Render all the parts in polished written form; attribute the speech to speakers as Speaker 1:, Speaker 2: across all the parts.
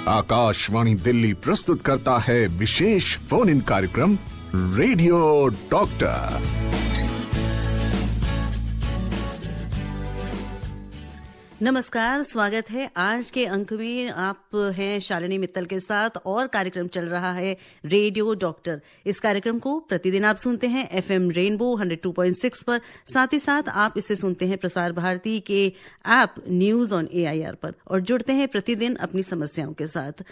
Speaker 1: आकाशवाणी दिल्ली प्रस्तुत करता है विशेष फोन इन कार्यक्रम रेडियो डॉक्टर।
Speaker 2: नमस्कार, स्वागत है। आज के अंक में आप हैं शालिनी मित्तल के साथ और कार्यक्रम चल रहा है रेडियो डॉक्टर। इस कार्यक्रम को प्रतिदिन आप सुनते हैं एफएम रेनबो 102.6 पर, साथ ही साथ आप इसे सुनते हैं प्रसार भारती के ऐप न्यूज ऑन AIR पर और जुड़ते हैं प्रतिदिन अपनी समस्याओं के साथ।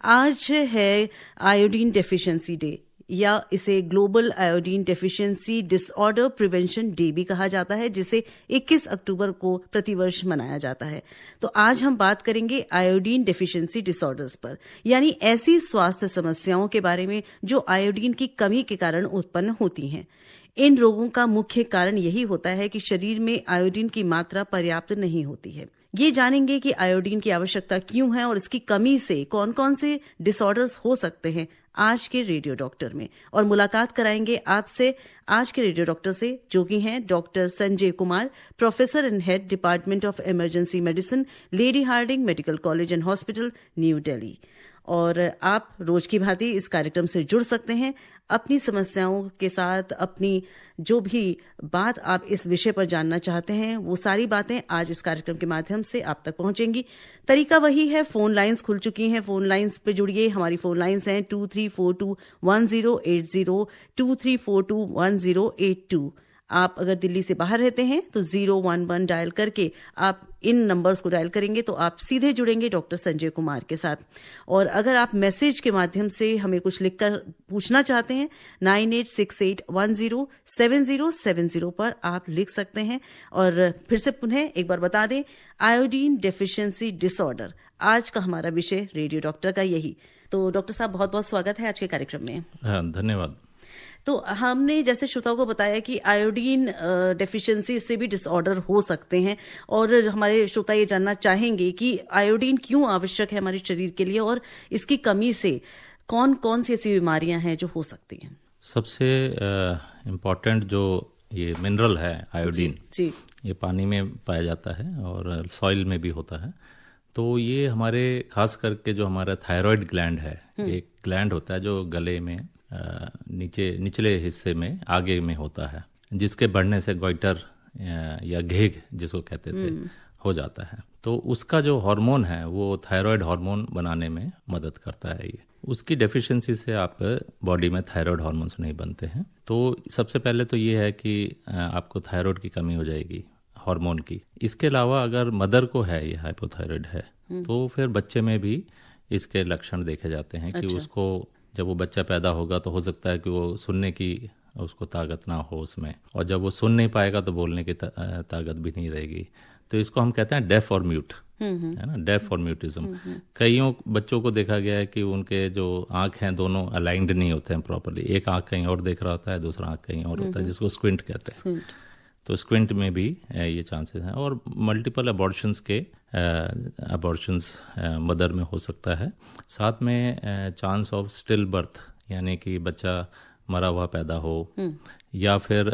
Speaker 2: आज है आयोडीन डेफिशिएंसी डे या इसे global iodine deficiency disorder prevention day भी कहा जाता है, जिसे 21 अक्टूबर को प्रतिवर्ष मनाया जाता है। तो आज हम बात करेंगे आयोडीन डेफिशिएंसी डिसऑर्डर्स पर, यानी ऐसी स्वास्थ्य समस्याओं के बारे में जो आयोडीन की कमी के कारण उत्पन्न होती हैं। इन रोगों का मुख्य कारण यही होता है कि शरीर में आयोडीन की मात्रा पर्याप्त नहीं होती है। ये जानेंगे कि आयोडीन की आवश्यकता क्यों है और इसकी कमी से कौन कौन से डिसऑर्डर्स हो सकते हैं आज के रेडियो डॉक्टर में। और मुलाकात कराएंगे आपसे आज के रेडियो डॉक्टर से, जो कि हैं doctor Sanjay Kumar, professor and head department of emergency medicine, lady Hardinge medical college and hospital, New Delhi. और आप रोज की भांति इस कार्यक्रम से जुड़ सकते हैं अपनी समस्याओं के साथ। अपनी जो भी बात आप इस विषय पर जानना चाहते हैं, वो सारी बातें आज इस कार्यक्रम के माध्यम से आप तक पहुंचेंगी। तरीका वही है, फोन लाइंस खुल चुकी हैं, फोन लाइंस पे जुड़िए। हमारी फोन लाइंस हैं 23421080, 23421082। आप अगर दिल्ली से बाहर रहते हैं तो 011 डायल करके आप इन नंबर्स को डायल करेंगे तो आप सीधे जुड़ेंगे डॉक्टर संजय कुमार के साथ। और अगर आप मैसेज के माध्यम से हमें कुछ लिखकर पूछना चाहते हैं, 9868107070 पर आप लिख सकते हैं। और फिर से पुनः एक बार बता दें, आयोडीन डेफिशिएंसी डिसऑर्डर आज का हमारा विषय रेडियो डॉक्टर का यही। तो डॉक्टर साहब, बहुत बहुत स्वागत है आज के कार्यक्रम में।
Speaker 3: धन्यवाद।
Speaker 2: तो हमने जैसे श्रोताओं को बताया कि आयोडीन डेफिशिएंसी से भी डिसऑर्डर हो सकते हैं, और हमारे श्रोता ये जानना चाहेंगे कि आयोडीन क्यों आवश्यक है हमारे शरीर के लिए और इसकी कमी से कौन कौन सी ऐसी बीमारियां हैं जो हो सकती हैं।
Speaker 3: सबसे इम्पोर्टेंट जो ये मिनरल है आयोडीन,
Speaker 2: जी,
Speaker 3: ये पानी में पाया जाता है और सॉइल में भी होता है। तो ये हमारे खास करके जो हमारा थायराइड ग्लैंड है, एक ग्लैंड होता है जो गले में निचले हिस्से में आगे में होता है, जिसके बढ़ने से गोइटर या घेग जिसको कहते थे हो जाता है। तो उसका जो हार्मोन है वो थायराइड हार्मोन बनाने में मदद करता है। ये उसकी डेफिशिएंसी से आपके बॉडी में थायराइड हार्मोन्स नहीं बनते हैं। तो सबसे पहले तो ये है कि आपको थायराइड की कमी हो जाएगी हार्मोन की। इसके अलावा अगर मदर को है ये हाइपोथायराइड है तो फिर बच्चे में भी इसके लक्षण देखे जाते हैं। कि उसको जब वो बच्चा पैदा होगा तो हो सकता है कि वो सुनने की उसको ताकत ना हो उसमें, और जब वो सुन नहीं पाएगा तो बोलने की ताकत भी नहीं रहेगी। तो इसको हम कहते हैं डेफ और म्यूट, है ना, डेफ और म्यूटिज्म। कईयों बच्चों को देखा गया है कि उनके जो आंख हैं दोनों अलाइंड नहीं होते हैं प्रॉपर्ली। एक आंख कहीं और देख रहा होता है, दूसरा आंख कहीं और होता है, जिसको स्क्विंट कहते हैं। तो स्क्विंट में भी ये चांसेस हैं। और मल्टीपल अबॉर्शंस मदर में हो सकता है। साथ में चांस ऑफ स्टिल बर्थ, यानी कि बच्चा मरा हुआ पैदा हो या फिर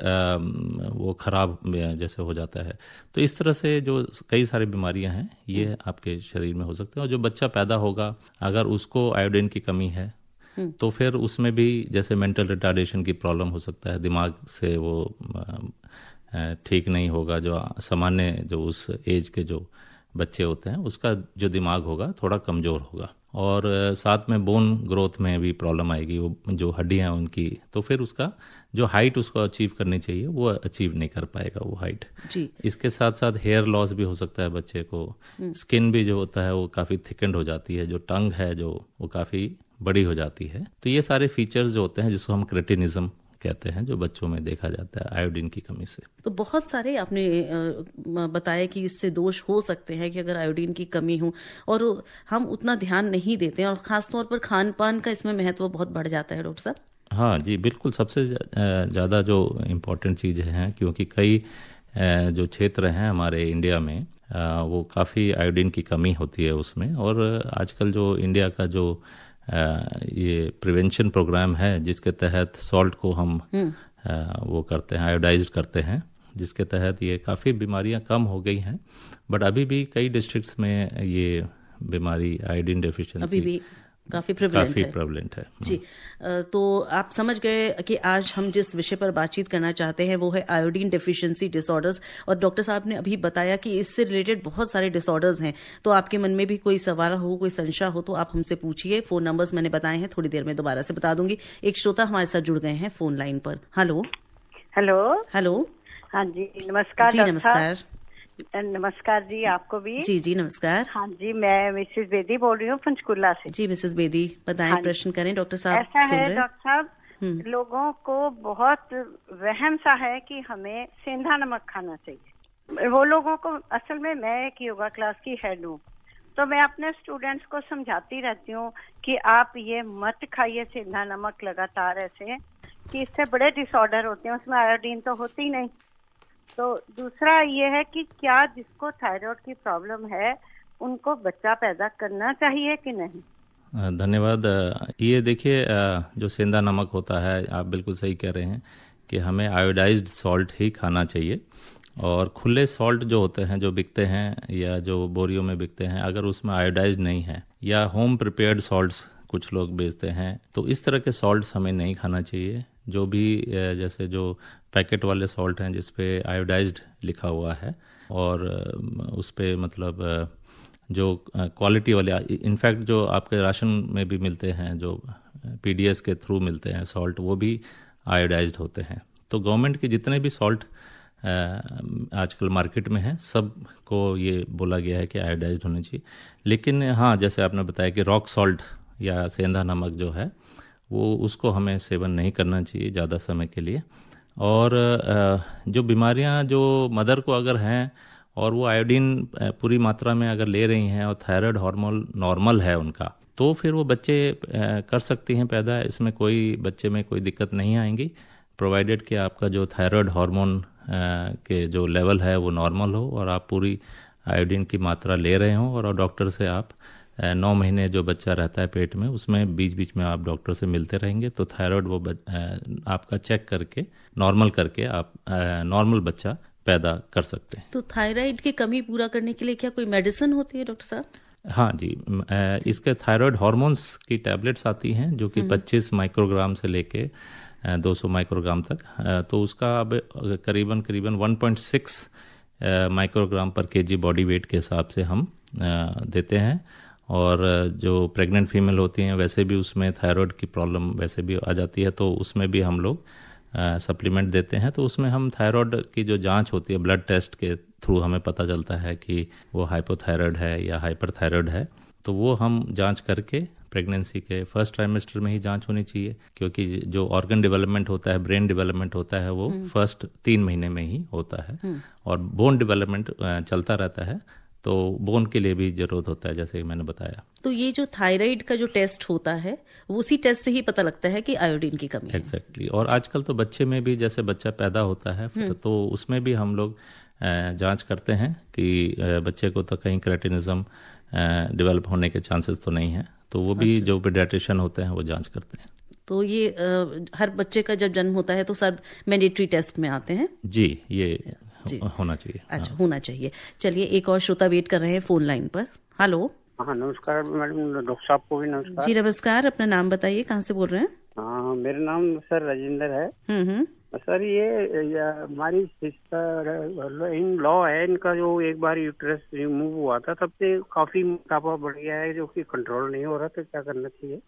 Speaker 3: वो खराब जैसे हो जाता है। तो इस तरह से जो कई सारी बीमारियां हैं ये आपके शरीर में हो सकती हैं। और जो बच्चा पैदा होगा अगर उसको आयोडीन की कमी है तो फिर उसमें भी जैसे मेंटल रिटार्डेशन की प्रॉब्लम हो सकता है, दिमाग से वो ठीक नहीं होगा। जो सामान्य जो उस एज के जो बच्चे होते हैं उसका जो दिमाग होगा थोड़ा कमज़ोर होगा। और साथ में बोन ग्रोथ में भी प्रॉब्लम आएगी, वो जो हड्डियां हैं उनकी। तो फिर उसका जो हाइट उसको अचीव करनी चाहिए वो अचीव नहीं कर पाएगा वो हाइट
Speaker 2: जी।
Speaker 3: इसके साथ साथ हेयर लॉस भी हो सकता है बच्चे को। स्किन भी जो होता है वो काफ़ी थिकेंड हो जाती है। जो टंग है जो वो काफ़ी बड़ी हो जाती है। तो ये सारे फीचर्स जो होते हैं जिसको हम क्रेटिनिज्म कहते हैं, जो बच्चों में देखा जाता है आयोडीन की कमी से।
Speaker 2: तो बहुत सारे आपने बताया कि इससे दोष हो सकते हैं कि अगर आयोडीन की कमी हो, और हम उतना ध्यान नहीं देते हैं, और खासतौर पर खान पान का इसमें महत्व बहुत बढ़ जाता है डॉक्टर साहब।
Speaker 3: हाँ जी, बिल्कुल। सबसे ज़्यादा जो इम्पोर्टेंट चीज़ है, क्योंकि कई जो क्षेत्र हैं हमारे इंडिया में वो काफ़ी आयोडीन की कमी होती है उसमें। और आजकल जो इंडिया का जो ये प्रिवेंशन प्रोग्राम है जिसके तहत सॉल्ट को हम वो करते हैं, आयोडाइज्ड करते हैं, जिसके तहत ये काफ़ी बीमारियां कम हो गई हैं। बट अभी भी कई डिस्ट्रिक्ट्स में ये बीमारी आयोडीन डेफिशिएंसी
Speaker 2: अभी भी काफी
Speaker 3: प्रेवलेंट है
Speaker 2: जी। तो आप समझ गए कि आज हम जिस विषय पर बातचीत करना चाहते हैं वो है आयोडीन डेफिशिएंसी डिसऑर्डर्स। और डॉक्टर साहब ने अभी बताया कि इससे रिलेटेड बहुत सारे डिसऑर्डर्स हैं। तो आपके मन में भी कोई सवाल हो, कोई संशय हो तो आप हमसे पूछिए। फोन नंबर्स मैंने बताए हैं, थोड़ी देर में दोबारा से बता दूंगी। एक श्रोता हमारे साथ जुड़ गए हैं फोन लाइन पर। Hello hello.
Speaker 4: हाँ जी, नमस्कार
Speaker 2: जी नमस्कार।
Speaker 4: नमस्कार जी, आपको भी।
Speaker 2: जी नमस्कार।
Speaker 4: हाँ जी, मैं मिसेस बेदी बोल रही हूँ पंचकुला से।
Speaker 2: जी मिसेस बेदी बताएं,
Speaker 4: हाँ,
Speaker 2: प्रश्न करें, डॉक्टर साहब
Speaker 4: ऐसा
Speaker 2: सुन
Speaker 4: है
Speaker 2: रहे हैं।
Speaker 4: डॉक्टर साहब, लोगों को बहुत वहम सा है कि हमें सेंधा नमक खाना चाहिए। वो लोगों को, असल में मैं एक योगा क्लास की हेड हूँ, तो मैं अपने स्टूडेंट्स को समझाती रहती हूँ कि आप ये मत खाइए सेंधा नमक लगातार, ऐसे कि इससे बड़े डिसऑर्डर होते हैं, उसमें आयोडीन तो होती ही नहीं। तो दूसरा ये है कि क्या जिसको थायराइड की प्रॉब्लम है उनको बच्चा पैदा करना चाहिए कि नहीं?
Speaker 3: धन्यवाद। ये देखिए, जो सेंधा नमक होता है, आप बिल्कुल सही कह रहे हैं कि हमें आयोडाइज्ड सॉल्ट ही खाना चाहिए। और खुले सॉल्ट जो होते हैं, जो बिकते हैं या जो बोरियों में बिकते हैं, अगर उसमें आयोडाइज्ड नहीं है या होम प्रिपेयर्ड सॉल्ट्स कुछ लोग बेचते हैं, तो इस तरह के सॉल्ट्स हमें नहीं खाना चाहिए। जो भी जैसे जो पैकेट वाले सॉल्ट हैं जिस पे आयोडाइज्ड लिखा हुआ है और उस पे मतलब जो क्वालिटी वाले, इनफैक्ट जो आपके राशन में भी मिलते हैं, जो पीडीएस के थ्रू मिलते हैं सॉल्ट, वो भी आयोडाइज्ड होते हैं। तो गवर्नमेंट के जितने भी सॉल्ट आजकल मार्केट में है, सब को ये बोला गया है कि आयोडाइज्ड होनी चाहिए। लेकिन हाँ, जैसे आपने बताया कि रॉक सॉल्ट या सेंधा नमक जो है वो, उसको हमें सेवन नहीं करना चाहिए ज़्यादा समय के लिए। और जो बीमारियां जो मदर को अगर हैं और वो आयोडीन पूरी मात्रा में अगर ले रही हैं और थायराइड हार्मोन नॉर्मल है उनका, तो फिर वो बच्चे कर सकती हैं पैदा। इसमें कोई बच्चे में कोई दिक्कत नहीं आएंगी, प्रोवाइडेड कि आपका जो थायराइड हार्मोन के जो लेवल है वो नॉर्मल हो और आप पूरी आयोडीन की मात्रा ले रहे हों। और डॉक्टर से आप 9 महीने जो बच्चा रहता है पेट में, उसमें बीच बीच में आप डॉक्टर से मिलते रहेंगे, तो थायराइड वो आपका चेक करके नॉर्मल करके आप नॉर्मल बच्चा पैदा कर सकते हैं।
Speaker 2: तो थायराइड की कमी पूरा करने के लिए क्या कोई मेडिसिन होती है डॉक्टर साहब?
Speaker 3: हाँ जी, इसके थायराइड हार्मोन्स की टैबलेट्स आती हैं जो कि 25 माइक्रोग्राम से लेके 200 माइक्रोग्राम तक। तो उसका अब करीबन 1.6 माइक्रोग्राम पर केजी बॉडी वेट के हिसाब से हम देते हैं। और जो प्रेग्नेंट फीमेल होती हैं वैसे भी उसमें थायराइड की प्रॉब्लम वैसे भी आ जाती है, तो उसमें भी हम लोग सप्लीमेंट देते हैं। तो उसमें हम थायराइड की जो जांच होती है, ब्लड टेस्ट के थ्रू हमें पता चलता है कि वो हाइपोथायराइड है या हाइपरथायराइड है, तो वो हम जांच करके प्रेगनेंसी के फर्स्ट ट्राइमेस्टर में ही जांच होनी चाहिए, क्योंकि जो ऑर्गन डेवलपमेंट होता है, ब्रेन डेवलपमेंट होता है, वो फर्स्ट 3 महीने में ही होता है। और बोन डेवलपमेंट चलता रहता है, तो बोन के लिए भी जरूरत होता है, जैसे मैंने बताया।
Speaker 2: तो ये जो थायराइड का जो टेस्ट होता है, उसी टेस्ट से ही पता लगता है कि आयोडीन की कमी है।
Speaker 3: एग्जैक्टली। और आजकल तो बच्चे में भी, जैसे बच्चा पैदा होता है तो उसमें भी हम लोग जांच करते हैं कि बच्चे को तो कहीं क्रेटिनिज्म डेवलप होने के चांसेस तो नहीं है, तो वो भी जो पीडियाट्रिशियन होते हैं वो जांच करते हैं।
Speaker 2: तो ये हर बच्चे का जब जन्म होता है तो सर मैंडेटरी टेस्ट में आते हैं?
Speaker 3: जी, ये होना चाहिए।
Speaker 2: अच्छा, होना चाहिए। चलिए, एक और श्रोता वेट कर रहे हैं फोन लाइन पर। हेलो।
Speaker 5: हाँ, नमस्कार मैडम, डॉक्टर साहब को भी नमस्कार।
Speaker 2: जी नमस्कार, अपना नाम बताइए, कहाँ से बोल रहे हैं?
Speaker 5: हाँ, मेरा नाम सर राजेंद्र है। सर ये हमारी सिस्टर इन लॉ है, इनका जो एक बार यूट्रस रिमूव हुआ था तब से काफी मोटापा बढ़ गया है जो कि कंट्रोल नहीं हो रहा, तो क्या करना चाहिए?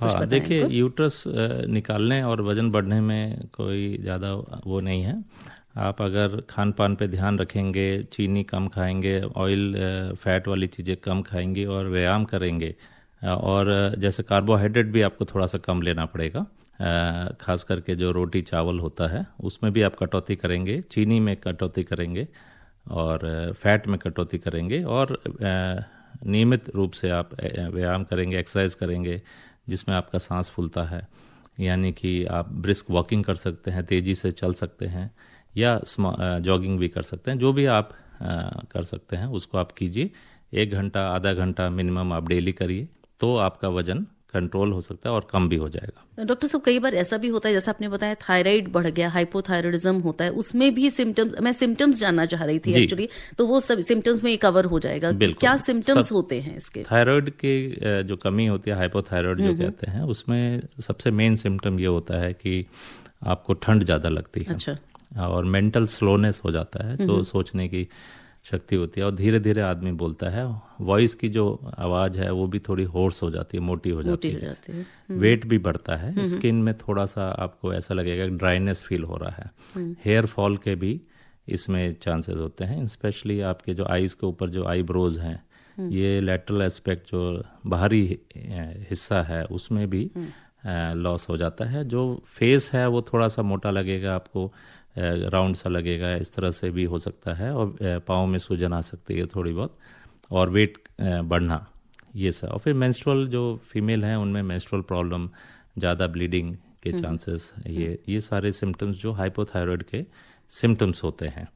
Speaker 3: हाँ, देखिए, यूट्रस निकालने और वजन बढ़ने में कोई ज़्यादा वो नहीं है। आप अगर खान पान पे ध्यान रखेंगे, चीनी कम खाएंगे, ऑयल फैट वाली चीज़ें कम खाएंगे और व्यायाम करेंगे, और जैसे कार्बोहाइड्रेट भी आपको थोड़ा सा कम लेना पड़ेगा, खास करके जो रोटी चावल होता है उसमें भी आप कटौती करेंगे, चीनी में कटौती करेंगे और फैट में कटौती करेंगे, और नियमित रूप से आप व्यायाम करेंगे, एक्सरसाइज करेंगे जिसमें आपका सांस फूलता है, यानी कि आप ब्रिस्क वॉकिंग कर सकते हैं, तेज़ी से चल सकते हैं, या जॉगिंग भी कर सकते हैं। जो भी आप कर सकते हैं उसको आप कीजिए। 1 घंटा, आधा घंटा मिनिमम आप डेली करिए, तो आपका वजन कंट्रोल हो सकता है और कम भी हो जाएगा।
Speaker 2: डॉक्टर साहब, कई बार ऐसा भी होता है, जैसा आपने बताया थायराइड बढ़ गया, हाइपोथायराइडिज्म होता है, उसमें भी सिम्टम्स, मैं सिम्टम्स जानना चाह रही थी एक्चुअली, तो वो सब सिम्टम्स में कवर हो जाएगा? क्या सिम्टम्स होते हैं इसके?
Speaker 3: थायराइड के जो कमी होती है, हाइपोथायराइड जो कहते हैं, उसमें सबसे मेन सिम्टम ये होता है कि आपको ठंड ज़्यादा लगती है।
Speaker 2: अच्छा।
Speaker 3: और मेंटल स्लोनेस हो जाता है, जो सोचने की शक्ति होती है, और धीरे धीरे आदमी बोलता है। वॉइस की जो आवाज़ है वो भी थोड़ी होर्स हो जाती है, मोटी हो जाती है। वेट भी बढ़ता है। स्किन में थोड़ा सा आपको ऐसा लगेगा ड्राइनेस फील हो रहा है। हेयर फॉल के भी इसमें चांसेस होते हैं, स्पेशली आपके जो आईज के ऊपर जो आईब्रोज हैं, ये लैटरल एस्पेक्ट जो बाहरी हिस्सा है उसमें भी लॉस हो जाता है। जो फेस है वो थोड़ा सा मोटा लगेगा आपको, राउंड सा लगेगा, इस तरह से भी हो सकता है। और पाँव में सूजन आ सकती है थोड़ी बहुत, और वेट बढ़ना, ये सब। और फिर मेंस्ट्रुअल जो फीमेल हैं उनमें मेंस्ट्रुअल प्रॉब्लम, ज़्यादा ब्लीडिंग के चांसेस, ये सारे सिम्टम्स जो हाइपोथायराइड के सिम्टम्स होते हैं।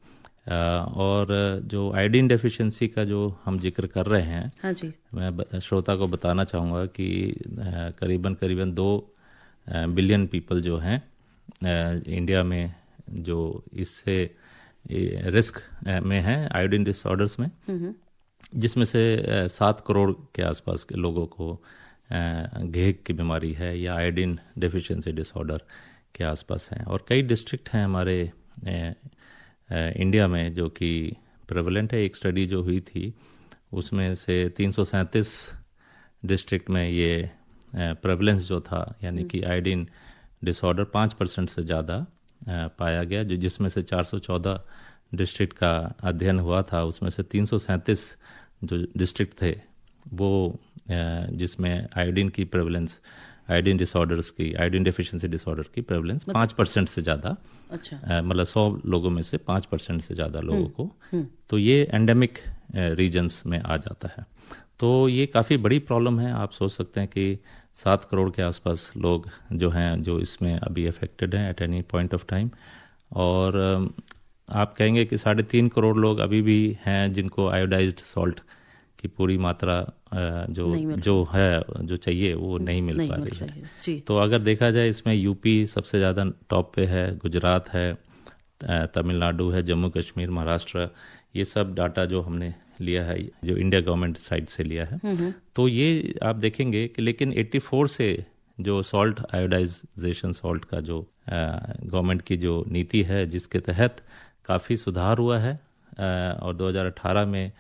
Speaker 3: और जो आयोडीन डेफिशिएंसी का जो हम जिक्र कर रहे हैं,
Speaker 2: हाँ जी,
Speaker 3: मैं श्रोता को बताना चाहूँगा कि करीबन 2 बिलियन पीपल जो हैं इंडिया में जो इससे रिस्क में हैं आयोडीन डिसऑर्डर्स में, जिसमें से 7 करोड़ के आसपास के लोगों को घेग की बीमारी है या आयोडीन डेफिशिएंसी डिसऑर्डर के आसपास हैं। और कई डिस्ट्रिक्ट हैं हमारे इंडिया में जो कि प्रेवलेंट है। एक स्टडी जो हुई थी उसमें से 337 डिस्ट्रिक्ट में ये प्रेवलेंस जो था, यानी कि आयोडीन डिसऑर्डर 5% से ज़्यादा पाया गया, जिसमें से 414 डिस्ट्रिक्ट का अध्ययन हुआ था। उसमें से 337 जो डिस्ट्रिक्ट थे वो जिसमें आयोडीन की प्रेवलेंस, आयोडीन डिसऑर्डर्स की, आयोडीन डेफिशिएंसी डिसऑर्डर की प्रेवलेंस 5% से ज़्यादा, मतलब 100 लोगों में से 5% से ज़्यादा लोगों को, तो ये एंडेमिक रीजन्स में आ जाता है। तो ये काफ़ी बड़ी प्रॉब्लम है। आप सोच सकते हैं कि 7 करोड़ के आसपास लोग जो हैं जो इसमें अभी अफेक्टेड हैं at any point of time. और आप कहेंगे कि 3.5 करोड़ लोग अभी भी हैं जिनको आयोडाइज्ड सॉल्ट की पूरी मात्रा जो चाहिए वो नहीं मिल पा रही है। तो अगर देखा जाए इसमें यूपी सबसे ज़्यादा टॉप पे है, गुजरात है, तमिलनाडु है, जम्मू कश्मीर, महाराष्ट्र, ये सब डाटा जो हमने लिया है, जो इंडिया गवर्नमेंट साइड से लिया है। तो ये आप देखेंगे कि लेकिन 84 से जो सॉल्ट आयोडाइजेशन सॉल्ट का जो गवर्नमेंट की जो नीति है, जिसके तहत काफ़ी सुधार हुआ है। और 2018 में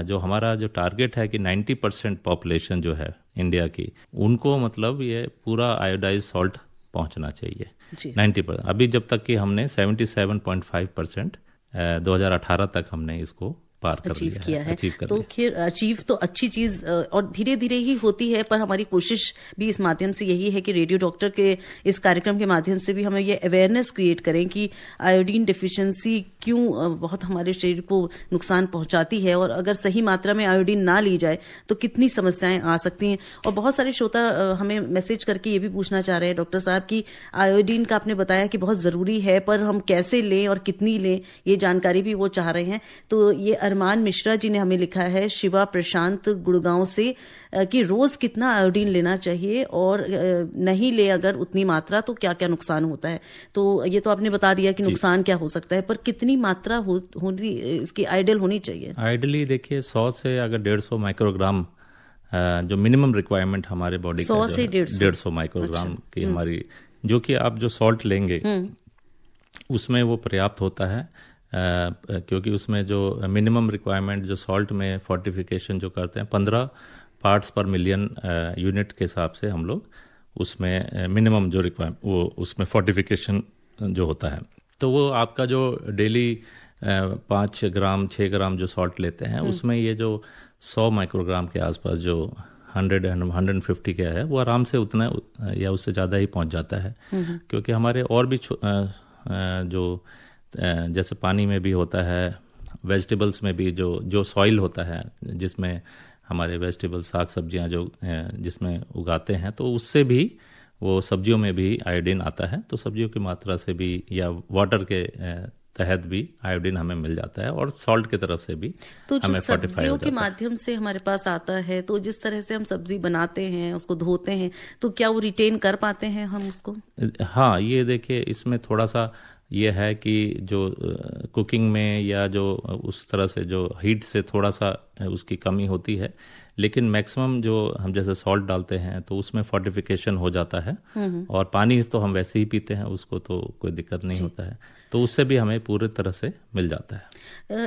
Speaker 3: जो हमारा जो टारगेट है कि 90% पॉपुलेशन जो है इंडिया की, उनको मतलब ये पूरा आयोडाइज सॉल्ट पहुंचना चाहिए 90%। अभी जब तक कि हमने 77.5% 2018 तक हमने इसको पार कर
Speaker 2: अचीव किया है।
Speaker 3: तो
Speaker 2: खैर अचीव तो अच्छी चीज और धीरे धीरे ही होती है, पर हमारी कोशिश भी इस माध्यम से यही है कि रेडियो डॉक्टर के इस कार्यक्रम के माध्यम से भी हमें ये अवेयरनेस क्रिएट करें कि आयोडीन डेफिशिएंसी क्यों बहुत हमारे शरीर को नुकसान पहुंचाती है, और अगर सही मात्रा में आयोडीन ना ली जाए तो कितनी समस्याएं आ सकती हैं। और बहुत सारे श्रोता हमें मैसेज करके ये भी पूछना चाह रहे हैं डॉक्टर साहब कि आयोडीन का आपने बताया कि बहुत जरूरी है, पर हम कैसे लें और कितनी लें, ये जानकारी भी वो चाह रहे हैं। तो ये अरमान मिश्रा जी ने हमें लिखा है, शिवा प्रशांत गुड़गांव से, कि रोज कितना आयोडीन लेना चाहिए और नहीं ले अगर उतनी मात्रा तो क्या क्या नुकसान होता है। तो ये तो आपने बता दिया कि नुकसान क्या हो सकता है, पर कितनी मात्रा होनी इसकी आइडियल होनी चाहिए?
Speaker 3: आइडियली देखिए 100 से अगर 150 माइक्रोग्राम जो मिनिमम रिक्वायरमेंट हमारे बॉडी का
Speaker 2: 100 से
Speaker 3: 150 माइक्रोग्राम की हमारी जो कि आप जो सॉल्ट लेंगे उसमें वो पर्याप्त होता है। क्योंकि उसमें जो मिनिमम रिक्वायरमेंट जो सॉल्ट में फोर्टिफिकेशन जो करते हैं 15 पार्ट्स पर मिलियन यूनिट के हिसाब से हम लोग उसमें मिनिमम जो रिक्वायरमेंट वो उसमें फोर्टिफिकेशन जो होता है, तो वो आपका जो डेली 5 ग्राम 6 ग्राम जो सॉल्ट लेते हैं उसमें ये जो 100 माइक्रोग्राम के आसपास जो 150 का है वो आराम से उतना या उससे ज़्यादा ही पहुंच जाता है। क्योंकि हमारे और भी जो जैसे पानी में भी होता है, वेजिटेबल्स में भी जो सॉइल होता है जिसमें हमारे वेजिटेबल्स साग सब्जियां जो जिसमें उगाते हैं, तो उससे भी वो सब्जियों में भी आयोडीन आता है। तो सब्जियों की मात्रा से भी या वाटर के तहत भी आयोडीन हमें मिल जाता है और सॉल्ट की तरफ से भी
Speaker 2: तो जो
Speaker 3: हमें फोर्टिफाई
Speaker 2: सब्जियों
Speaker 3: हो
Speaker 2: के
Speaker 3: जाता है।
Speaker 2: माध्यम से हमारे पास आता है, तो जिस तरह से हम सब्जी बनाते हैं, उसको धोते हैं, तो क्या वो रिटेन कर पाते हैं हम उसको?
Speaker 3: हाँ, ये देखिए इसमें थोड़ा सा ये है कि जो कुकिंग में या जो उस तरह से जो हीट से थोड़ा सा उसकी कमी होती है, लेकिन मैक्सिमम जो हम जैसे सॉल्ट डालते हैं तो उसमें फोर्टिफिकेशन हो जाता है, और पानी तो हम वैसे ही पीते हैं, उसको तो कोई दिक्कत नहीं होता है, तो उससे भी हमें पूरी तरह से मिल जाता है।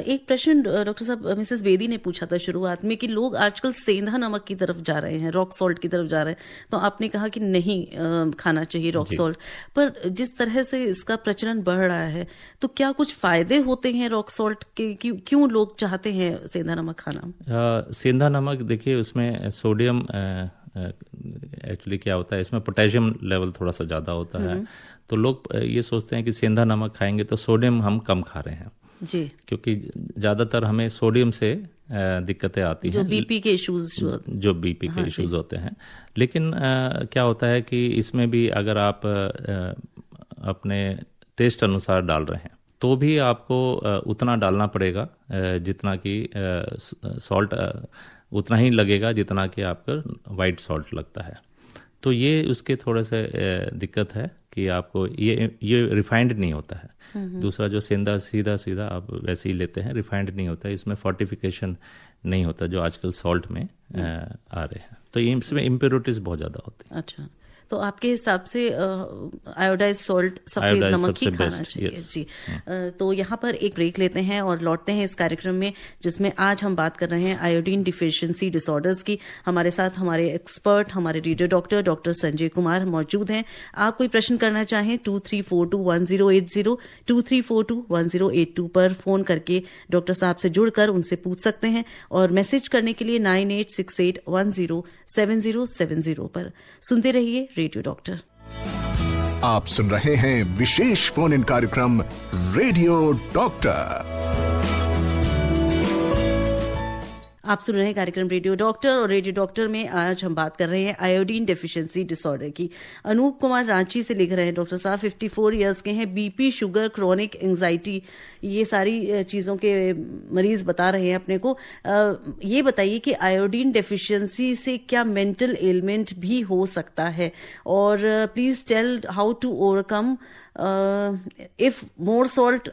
Speaker 2: एक प्रश्न डॉक्टर साहब मिसेस बेदी ने पूछा था शुरुआत में कि लोग आजकल सेंधा नमक की तरफ जा रहे हैं, रॉक सॉल्ट की तरफ जा रहे हैं, तो आपने कहा कि नहीं खाना चाहिए रॉक सॉल्ट, पर जिस तरह से इसका प्रचलन बढ़ रहा है तो क्या कुछ फायदे होते हैं रॉक सॉल्ट के? क्यों लोग चाहते हैं सेंधा नमक खाना?
Speaker 3: सेंधा नमक देखिए उसमें सोडियम एक्चुअली क्या होता है, इसमें पोटेशियम लेवल थोड़ा सा ज़्यादा होता है, तो लोग ये सोचते हैं कि सेंधा नमक खाएंगे तो सोडियम हम कम खा रहे हैं
Speaker 2: जी,
Speaker 3: क्योंकि ज़्यादातर हमें सोडियम से दिक्कतें आती हैं,
Speaker 2: जो बीपी के इश्यूज
Speaker 3: इश्यूज होते हैं। लेकिन क्या होता है कि इसमें भी अगर आप अपने टेस्ट अनुसार डाल रहे हैं तो भी आपको उतना डालना पड़ेगा जितना कि सॉल्ट उतना ही लगेगा जितना कि आपका वाइट सॉल्ट लगता है। तो ये उसके थोड़े से दिक्कत है कि आपको ये रिफाइंड नहीं होता है। दूसरा जो सेंधा सीधा आप वैसे ही लेते हैं, रिफाइंड नहीं होता है, इसमें फोर्टिफिकेशन नहीं होता जो आजकल सॉल्ट में आ रहे हैं, तो इसमें इम्प्योरिटीज बहुत ज़्यादा होती है।
Speaker 2: अच्छा, तो आपके हिसाब से आयोडाइज सॉल्ट सफेद नमक ही खाना चाहिए। जी, तो यहाँ पर एक ब्रेक लेते हैं और लौटते हैं इस कार्यक्रम में, जिसमें आज हम बात कर रहे हैं आयोडीन डिफिशिएंसी डिसऑर्डर्स की। हमारे साथ हमारे एक्सपर्ट, हमारे radio doctor doctor Sanjay Kumar मौजूद हैं। आप कोई प्रश्न करना चाहें 23421080 23421082 पर फोन करके डॉक्टर साहब से जुड़कर उनसे पूछ सकते हैं, और मैसेज करने के लिए 9868107070 पर। सुनते रहिए रेडियो डॉक्टर।
Speaker 1: आप सुन रहे हैं विशेष फोन इन कार्यक्रम रेडियो डॉक्टर।
Speaker 2: आप सुन रहे हैं कार्यक्रम रेडियो डॉक्टर, और रेडियो डॉक्टर में आज हम बात कर रहे हैं आयोडीन डेफिशिएंसी डिसऑर्डर की। अनूप कुमार रांची से लिख रहे हैं, डॉक्टर साहब 54 इयर्स के हैं, बीपी, शुगर, क्रॉनिक एंजाइटी, ये सारी चीज़ों के मरीज बता रहे हैं अपने को। ये बताइए कि आयोडीन डेफिशिएंसी से क्या मेंटल एलिमेंट भी हो सकता है, और please tell how to overcome if more salt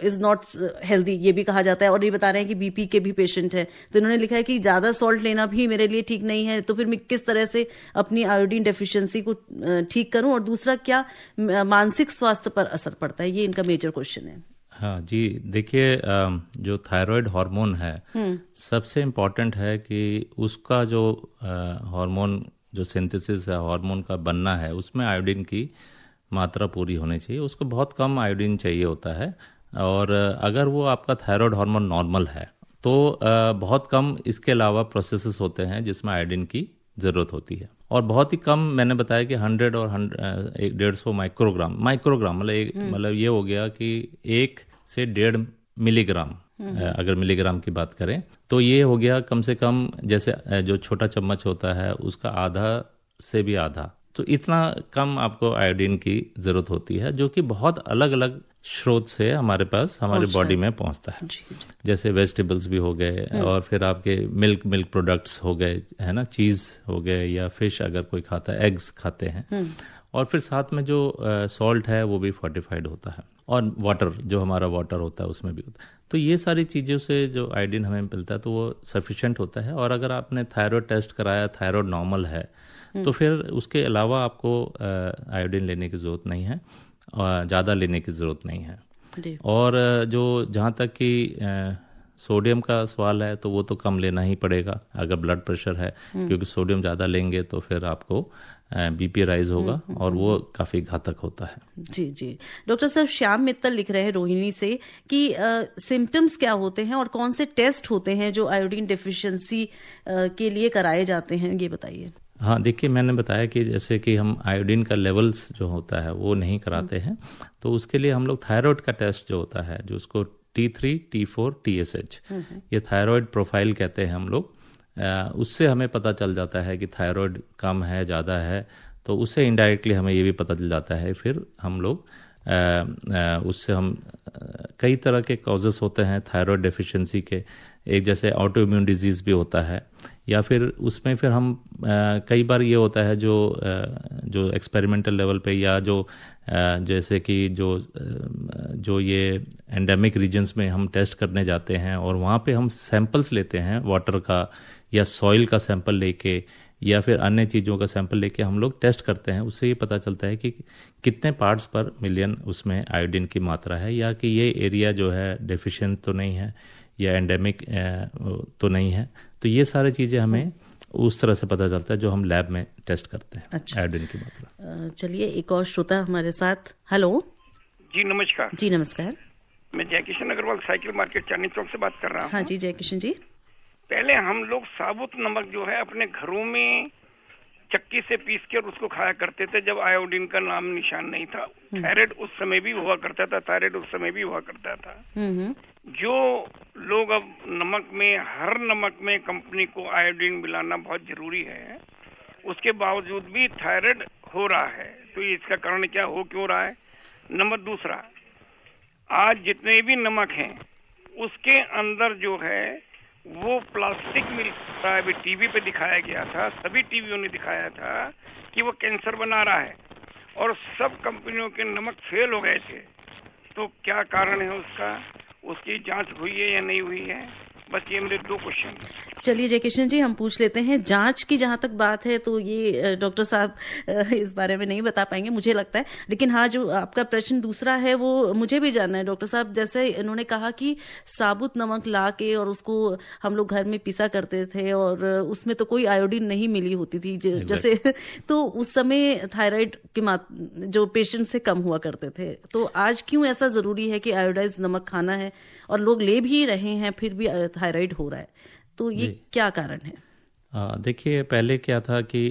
Speaker 2: is not healthy, ये भी कहा जाता है। और ये बता रहे हैं कि बीपी के भी पेशेंट हैं, तो इन्होंने लिखा है कि ज़्यादा सॉल्ट लेना भी मेरे लिए ठीक नहीं है, तो फिर मैं किस तरह से अपनी आयोडीन डेफिशिएंसी को ठीक करूं, और दूसरा क्या मानसिक स्वास्थ्य पर असर पड़ता है, ये इनका मेजर क्वेश्चन है।
Speaker 3: हाँ जी, देखिए जो थायराइड हार्मोन है सबसे इम्पॉर्टेंट है कि उसका जो हार्मोन जो सिंथेसिस है, हार्मोन का बनना है, उसमें आयोडीन की मात्रा पूरी होनी चाहिए। उसको बहुत कम आयोडीन चाहिए होता है, और अगर वो आपका थायराइड हार्मोन नॉर्मल है तो बहुत कम इसके अलावा प्रोसेसेस होते हैं जिसमें आयोडीन की ज़रूरत होती है, और बहुत ही कम, मैंने बताया कि 100 और 150 माइक्रोग्राम मतलब ये हो गया कि 1 से 1.5 मिलीग्राम, अगर मिलीग्राम की बात करें तो ये हो गया कम से कम, जैसे जो छोटा चम्मच होता है उसका आधा से भी आधा, तो इतना कम आपको आयोडीन की ज़रूरत होती है, जो कि बहुत अलग अलग स्रोत से हमारे पास हमारे बॉडी में पहुंचता है। जैसे वेजिटेबल्स भी हो गए, और फिर आपके मिल्क प्रोडक्ट्स हो गए, है ना, चीज़ हो गए, या फिश अगर कोई खाता है, एग्स खाते हैं, और फिर साथ में जो सॉल्ट है वो भी फोर्टिफाइड होता है, और वाटर, जो हमारा वाटर होता है उसमें भी होता है। तो ये सारी चीज़ों से जो आयोडीन हमें मिलता है तो वो सफिशेंट होता है। और अगर आपने थायराइड टेस्ट कराया, थायराइड नॉर्मल है, तो फिर उसके अलावा आपको आयोडीन लेने की ज़रूरत नहीं है, ज़्यादा लेने की ज़रूरत नहीं है। और जो जहाँ तक कि सोडियम का सवाल है, तो वो तो कम लेना ही पड़ेगा अगर ब्लड प्रेशर है, क्योंकि सोडियम ज़्यादा लेंगे तो फिर आपको बीपी राइज होगा, और वो काफ़ी घातक होता है।
Speaker 2: जी जी। डॉक्टर साहब श्याम मित्तल लिख रहे हैं रोहिणी से कि सिम्टम्स क्या होते हैं और कौन से टेस्ट होते हैं जो आयोडीन डेफिशिएंसी के लिए कराए जाते हैं, ये बताइए।
Speaker 3: हाँ, देखिए मैंने बताया कि जैसे कि हम आयोडीन का लेवल्स जो होता है वो नहीं कराते हैं, तो उसके लिए हम लोग थायराइड का टेस्ट जो होता है, जो उसको T3, T4, TSH, ये थायराइड प्रोफाइल कहते हैं हम लोग, उससे हमें पता चल जाता है कि थायराइड कम है, ज़्यादा है, तो उससे इनडायरेक्टली हमें ये भी पता चल जाता है, फिर हम लोग उससे हम कई तरह के कॉजेस होते हैं थायराइड डेफिशिएंसी के। एक जैसे ऑटो इम्यून डिजीज़ भी होता है, या फिर उसमें फिर हम कई बार ये होता है जो एक्सपेरिमेंटल लेवल पे, या जो जैसे कि जो ये एंडेमिक रीजन्स में हम टेस्ट करने जाते हैं और वहाँ पे हम सैंपल्स लेते हैं वाटर का या सॉइल का सैंपल लेके या फिर अन्य चीज़ों का सैंपल लेके हम लोग टेस्ट करते हैं। उससे ये पता चलता है कि कितने पार्ट्स पर मिलियन उसमें आयोडीन की मात्रा है, या कि ये एरिया जो है डेफिशिएंट तो नहीं है या एंडेमिक तो नहीं है। तो ये सारी चीज़ें हमें उस तरह से पता चलता है जो हम लैब में टेस्ट करते हैं।
Speaker 2: अच्छा।
Speaker 3: आयोडीन की मात्रा।
Speaker 2: चलिए एक और श्रोता हमारे साथ। हेलो
Speaker 6: जी नमस्कार।
Speaker 2: जी नमस्कार।
Speaker 6: मैं जयकिशन अग्रवाल साइकिल मार्केट चांदनी चौक से बात कर रहा हूँ।
Speaker 2: हाँ जी जयकिशन जी।
Speaker 6: पहले हम लोग साबुत नमक जो है अपने घरों में चक्की से पीस कर उसको खाया करते थे, जब आयोडीन का नाम निशान नहीं था। थायराइड उस समय भी हुआ करता था, थायराइड उस समय भी हुआ करता था। जो लोग अब नमक में, हर नमक में कंपनी को आयोडीन मिलाना बहुत जरूरी है, उसके बावजूद भी थायराइड हो रहा है। तो इसका कारण क्या, हो क्यों रहा है? नंबर दूसरा, आज जितने भी नमक हैं उसके अंदर जो है वो प्लास्टिक मिल रहा है। अभी टीवी पे दिखाया गया था, सभी टीवियों ने दिखाया था कि वो कैंसर बना रहा है, और सब कंपनियों के नमक फेल हो गए थे। तो क्या कारण है उसका, उसकी जांच हुई है या नहीं हुई है? बस ये मेरे 2 क्वेश्चन।
Speaker 2: चलिए जयकिशन जी हम पूछ लेते हैं। जांच की जहां तक बात है तो ये डॉक्टर साहब इस बारे में नहीं बता पाएंगे मुझे लगता है, लेकिन हाँ जो आपका प्रश्न दूसरा है वो मुझे भी जानना है डॉक्टर साहब। जैसे इन्होंने कहा कि साबुत नमक ला के और उसको हम लोग घर में पीसा करते थे और उसमें तो कोई आयोडीन नहीं मिली होती थी जैसे तो उस समय थायराइड की जो पेशेंट से कम हुआ करते थे। तो आज क्यों ऐसा जरूरी है कि आयोडाइज नमक खाना है और लोग ले भी रहे हैं फिर भी थायराइड हो रहा है? तो ये क्या कारण है?
Speaker 3: देखिए पहले क्या था कि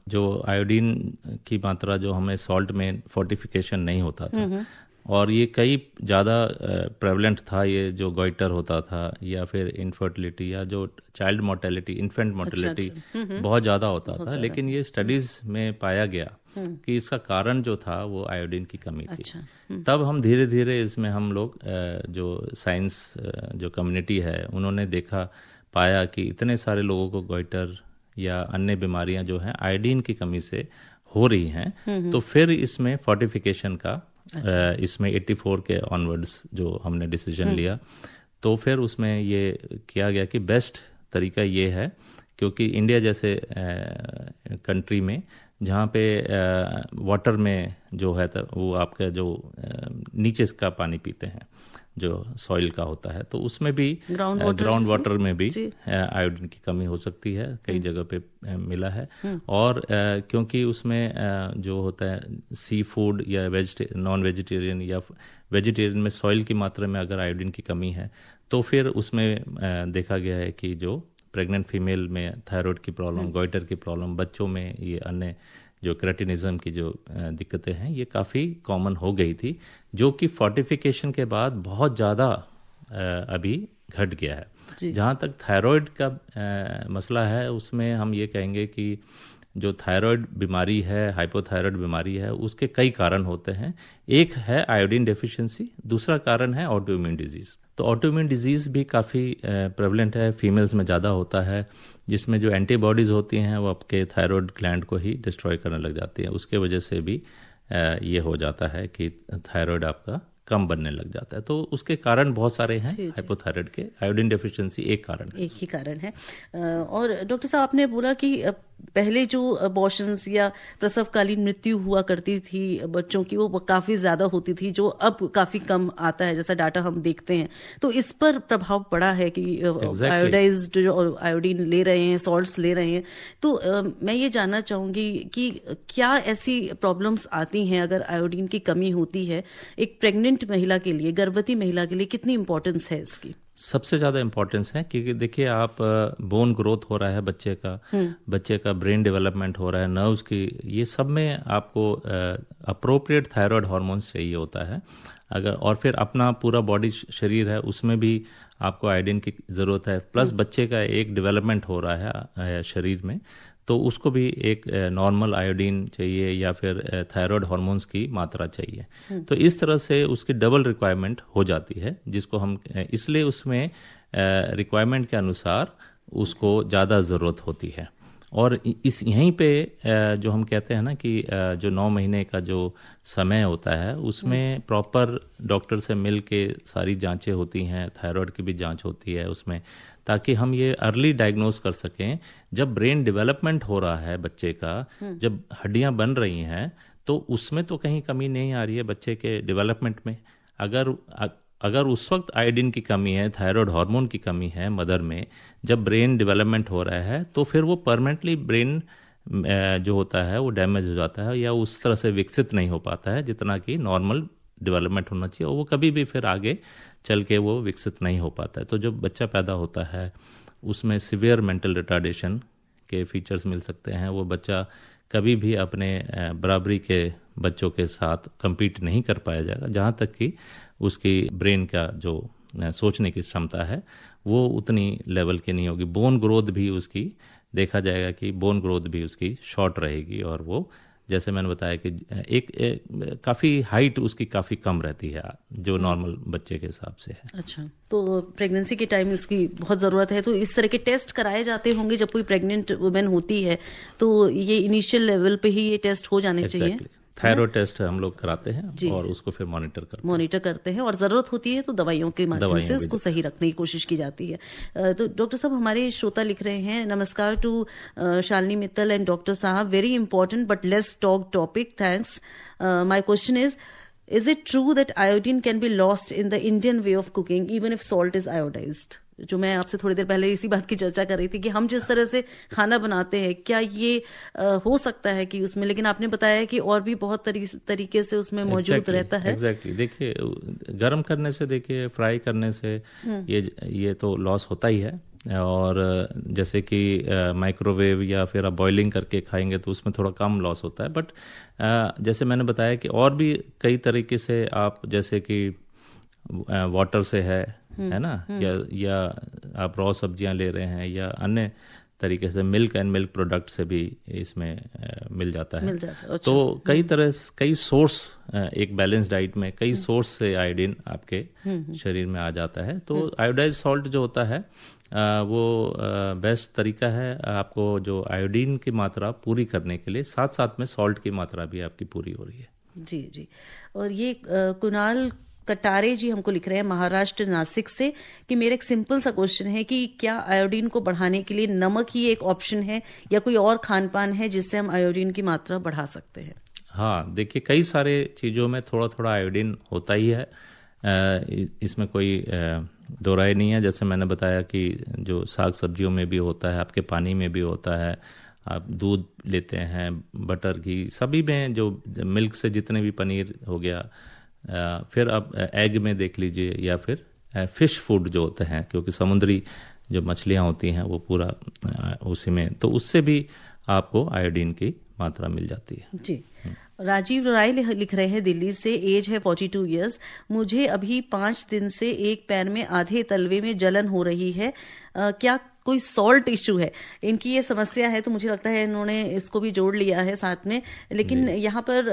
Speaker 3: जो आयोडीन की मात्रा जो हमें सॉल्ट में फोर्टिफिकेशन नहीं होता था, और ये कई ज़्यादा प्रेवलेंट था, ये जो गोइटर होता था या फिर इनफर्टिलिटी या जो चाइल्ड मोर्टेलिटी, इन्फेंट मोर्टेलिटी बहुत ज़्यादा होता था। लेकिन ये स्टडीज़ में पाया गया कि इसका कारण जो था वो आयोडीन की कमी थी। तब हम धीरे धीरे इसमें हम लोग जो साइंस जो कम्युनिटी है उन्होंने पाया कि इतने सारे लोगों को गोइटर या अन्य बीमारियां जो हैं आयोडीन की कमी से हो रही हैं। तो फिर इसमें फोर्टिफिकेशन का इसमें 84 के ऑनवर्ड्स जो हमने डिसीजन लिया, तो फिर उसमें ये किया गया कि बेस्ट तरीका ये है, क्योंकि इंडिया जैसे कंट्री में जहाँ पे वाटर में जो है वो आपका जो नीचे का पानी पीते हैं जो सॉइल का होता है, तो उसमें भी ग्राउंड वाटर में भी आयोडीन की कमी हो सकती है, कई जगह पे मिला है। और क्योंकि उसमें जो होता है सी फूड या नॉन वेजिटेरियन या वेजिटेरियन में सॉइल की मात्रा में अगर आयोडीन की कमी है, तो फिर उसमें देखा गया है कि जो प्रेग्नेंट फीमेल में थायराइड की प्रॉब्लम, गोइटर की प्रॉब्लम, बच्चों में ये अन्य जो क्रेटिनिज्म की जो दिक्कतें हैं ये काफ़ी कॉमन हो गई थी, जो कि फोर्टिफिकेशन के बाद बहुत ज़्यादा अभी घट गया है। जहाँ तक थायराइड का मसला है उसमें हम ये कहेंगे कि जो थायराइड बीमारी है, हाइपोथायराइड बीमारी है, उसके कई कारण होते हैं। एक है आयोडीन डेफिशिएंसी, दूसरा कारण है ऑटो इम्यून डिजीज़। तो ऑटो इम्यून डिजीज़ भी काफ़ी प्रेवलेंट है, फीमेल्स में ज़्यादा होता है, जिसमें जो एंटीबॉडीज़ होती हैं वो आपके थायराइड ग्लैंड को ही डिस्ट्रॉय करने लग जाती हैं। उसके वजह से भी ये हो जाता है कि थायराइड आपका कम बनने लग जाता है। तो उसके कारण बहुत सारे हैं हाइपोथायराइड के, आयोडीन डेफिशिएंसी एक कारण है,
Speaker 2: एक ही कारण है। और डॉक्टर साहब आपने बोला कि पहले जो अबॉर्शंस या प्रसवकालीन मृत्यु हुआ करती थी बच्चों की वो काफ़ी ज़्यादा होती थी, जो अब काफ़ी कम आता है जैसा डाटा हम देखते हैं। तो इस पर प्रभाव पड़ा है कि आयोडाइज्ड जो आयोडीन ले रहे हैं, सॉल्ट्स ले रहे हैं। तो मैं ये जानना चाहूँगी कि क्या ऐसी प्रॉब्लम्स आती हैं अगर आयोडीन की कमी होती है? एक प्रेग्नेंट महिला के लिए, गर्भवती महिला के लिए कितनी इंपॉर्टेंस है इसकी?
Speaker 3: सबसे ज़्यादा इम्पोर्टेंस है, क्योंकि देखिए आप बोन ग्रोथ हो रहा है बच्चे का ब्रेन डेवलपमेंट हो रहा है, नर्व्स की, ये सब में आपको अप्रोप्रिएट थायराइड हार्मोन्स चाहिए होता है। अगर और फिर अपना पूरा बॉडी शरीर है उसमें भी आपको आयोडीन की ज़रूरत है, प्लस बच्चे का एक डेवलपमेंट हो रहा है शरीर में, तो उसको भी एक नॉर्मल आयोडीन चाहिए या फिर थायराइड हार्मोन्स की मात्रा चाहिए। तो इस तरह से उसकी डबल रिक्वायरमेंट हो जाती है, जिसको हम इसलिए उसमें रिक्वायरमेंट के अनुसार उसको ज़्यादा ज़रूरत होती है। और इस यहीं पे जो हम कहते हैं ना कि जो 9 महीने का जो समय होता है उसमें प्रॉपर डॉक्टर से मिल के सारी जांचें होती हैं, थायराइड की भी जांच होती है उसमें, ताकि हम ये अर्ली डायग्नोज कर सकें। जब ब्रेन डेवलपमेंट हो रहा है बच्चे का, जब हड्डियां बन रही हैं, तो उसमें तो कहीं कमी नहीं आ रही है बच्चे के डेवलपमेंट में। अगर उस वक्त आयोडीन की कमी है, थायराइड हार्मोन की कमी है मदर में, जब ब्रेन डेवलपमेंट हो रहा है, तो फिर वो परमानेंटली ब्रेन जो होता है वो डैमेज हो जाता है या उस तरह से विकसित नहीं हो पाता है जितना कि नॉर्मल डेवलपमेंट होना चाहिए, और वो कभी भी फिर आगे चल के वो विकसित नहीं हो पाता है। तो जब बच्चा पैदा होता है उसमें सिवियर मेंटल रिटार्डेशन के फीचर्स मिल सकते हैं। वो बच्चा कभी भी अपने बराबरी के बच्चों के साथ compete नहीं कर पाया जाएगा, जहाँ तक कि उसकी ब्रेन का जो सोचने की क्षमता है वो उतनी लेवल की नहीं होगी। बोन ग्रोथ भी उसकी देखा जाएगा कि बोन ग्रोथ भी उसकी शॉर्ट रहेगी, और वो जैसे मैंने बताया कि एक काफ़ी हाइट उसकी काफ़ी कम रहती है जो नॉर्मल बच्चे के हिसाब से है।
Speaker 2: अच्छा, तो प्रेगनेंसी के टाइम इसकी बहुत ज़रूरत है। तो इस तरह के टेस्ट कराए जाते होंगे जब कोई प्रेग्नेंट वुमेन होती है, तो ये इनिशियल लेवल पे ही ये टेस्ट हो जाने चाहिए।
Speaker 3: थायराइड टेस्ट हम लोग कराते हैं और उसको फिर मॉनिटर करते हैं और ज़रूरत होती है तो दवाइयों के माध्यम से उसको सही रखने की कोशिश की जाती है। तो डॉक्टर साहब, हमारे श्रोता लिख रहे हैं, नमस्कार to Shalini Mittal and doctor साहब, very important but less talk topic, thanks. My question is it true that iodine can be lost in the Indian way of cooking even if salt is iodized? जो मैं आपसे थोड़ी देर पहले इसी बात की चर्चा कर रही थी कि हम जिस तरह से खाना बनाते हैं, क्या ये हो सकता है कि उसमें, लेकिन आपने बताया कि और भी बहुत तरीके से उसमें मौजूद रहता है। एग्जैक्टली, देखिए गर्म करने से, देखिए फ्राई करने से ये तो लॉस होता ही है, और जैसे कि माइक्रोवेव या फिर आप बॉइलिंग करके खाएंगे तो उसमें थोड़ा कम लॉस होता है। बट जैसे मैंने बताया कि और भी कई तरीके से आप, जैसे कि वाटर से है ना, या आप रॉ सब्जियां ले रहे हैं या अन्य तरीके से मिल्क एंड मिल्क प्रोडक्ट से भी इसमें मिल जाता है। अच्छा। तो कई सोर्स, एक बैलेंस डाइट में कई सोर्स से आयोडीन आपके शरीर में आ जाता है। तो आयोडाइज सॉल्ट जो होता है वो बेस्ट तरीका है आपको जो आयोडीन की मात्रा पूरी करने के लिए, साथ साथ में सॉल्ट की मात्रा भी आपकी पूरी हो रही है।
Speaker 2: जी जी। और ये कुणाल कटारे जी हमको लिख रहे हैं महाराष्ट्र नासिक से कि मेरा एक सिंपल सा क्वेश्चन है कि क्या आयोडीन को बढ़ाने के लिए नमक ही एक ऑप्शन है या कोई और खान पान है जिससे हम आयोडीन की मात्रा बढ़ा सकते हैं?
Speaker 3: हाँ, देखिए कई सारे चीज़ों में थोड़ा थोड़ा आयोडीन होता ही है, इसमें कोई दो राय नहीं है। जैसे मैंने बताया कि जो साग सब्जियों में भी होता है, आपके पानी में भी होता है, आप दूध लेते हैं, बटर, घी, सभी में, जो मिल्क से जितने भी पनीर हो गया, फिर आप एग में देख लीजिए, या फिर फिश फूड जो होते हैं, क्योंकि समुद्री जो मछलियां होती हैं वो पूरा उसी में, तो उससे भी आपको आयोडीन की मात्रा मिल जाती है।
Speaker 2: जी। राजीव राय लिख रहे हैं दिल्ली से, एज है 42 इयर्स, मुझे अभी 5 दिन से एक पैर में आधे तलवे में जलन हो रही है, क्या कोई सॉल्ट इशू है? इनकी ये समस्या है, तो मुझे लगता है इन्होंने इसको भी जोड़ लिया है साथ में। लेकिन यहाँ पर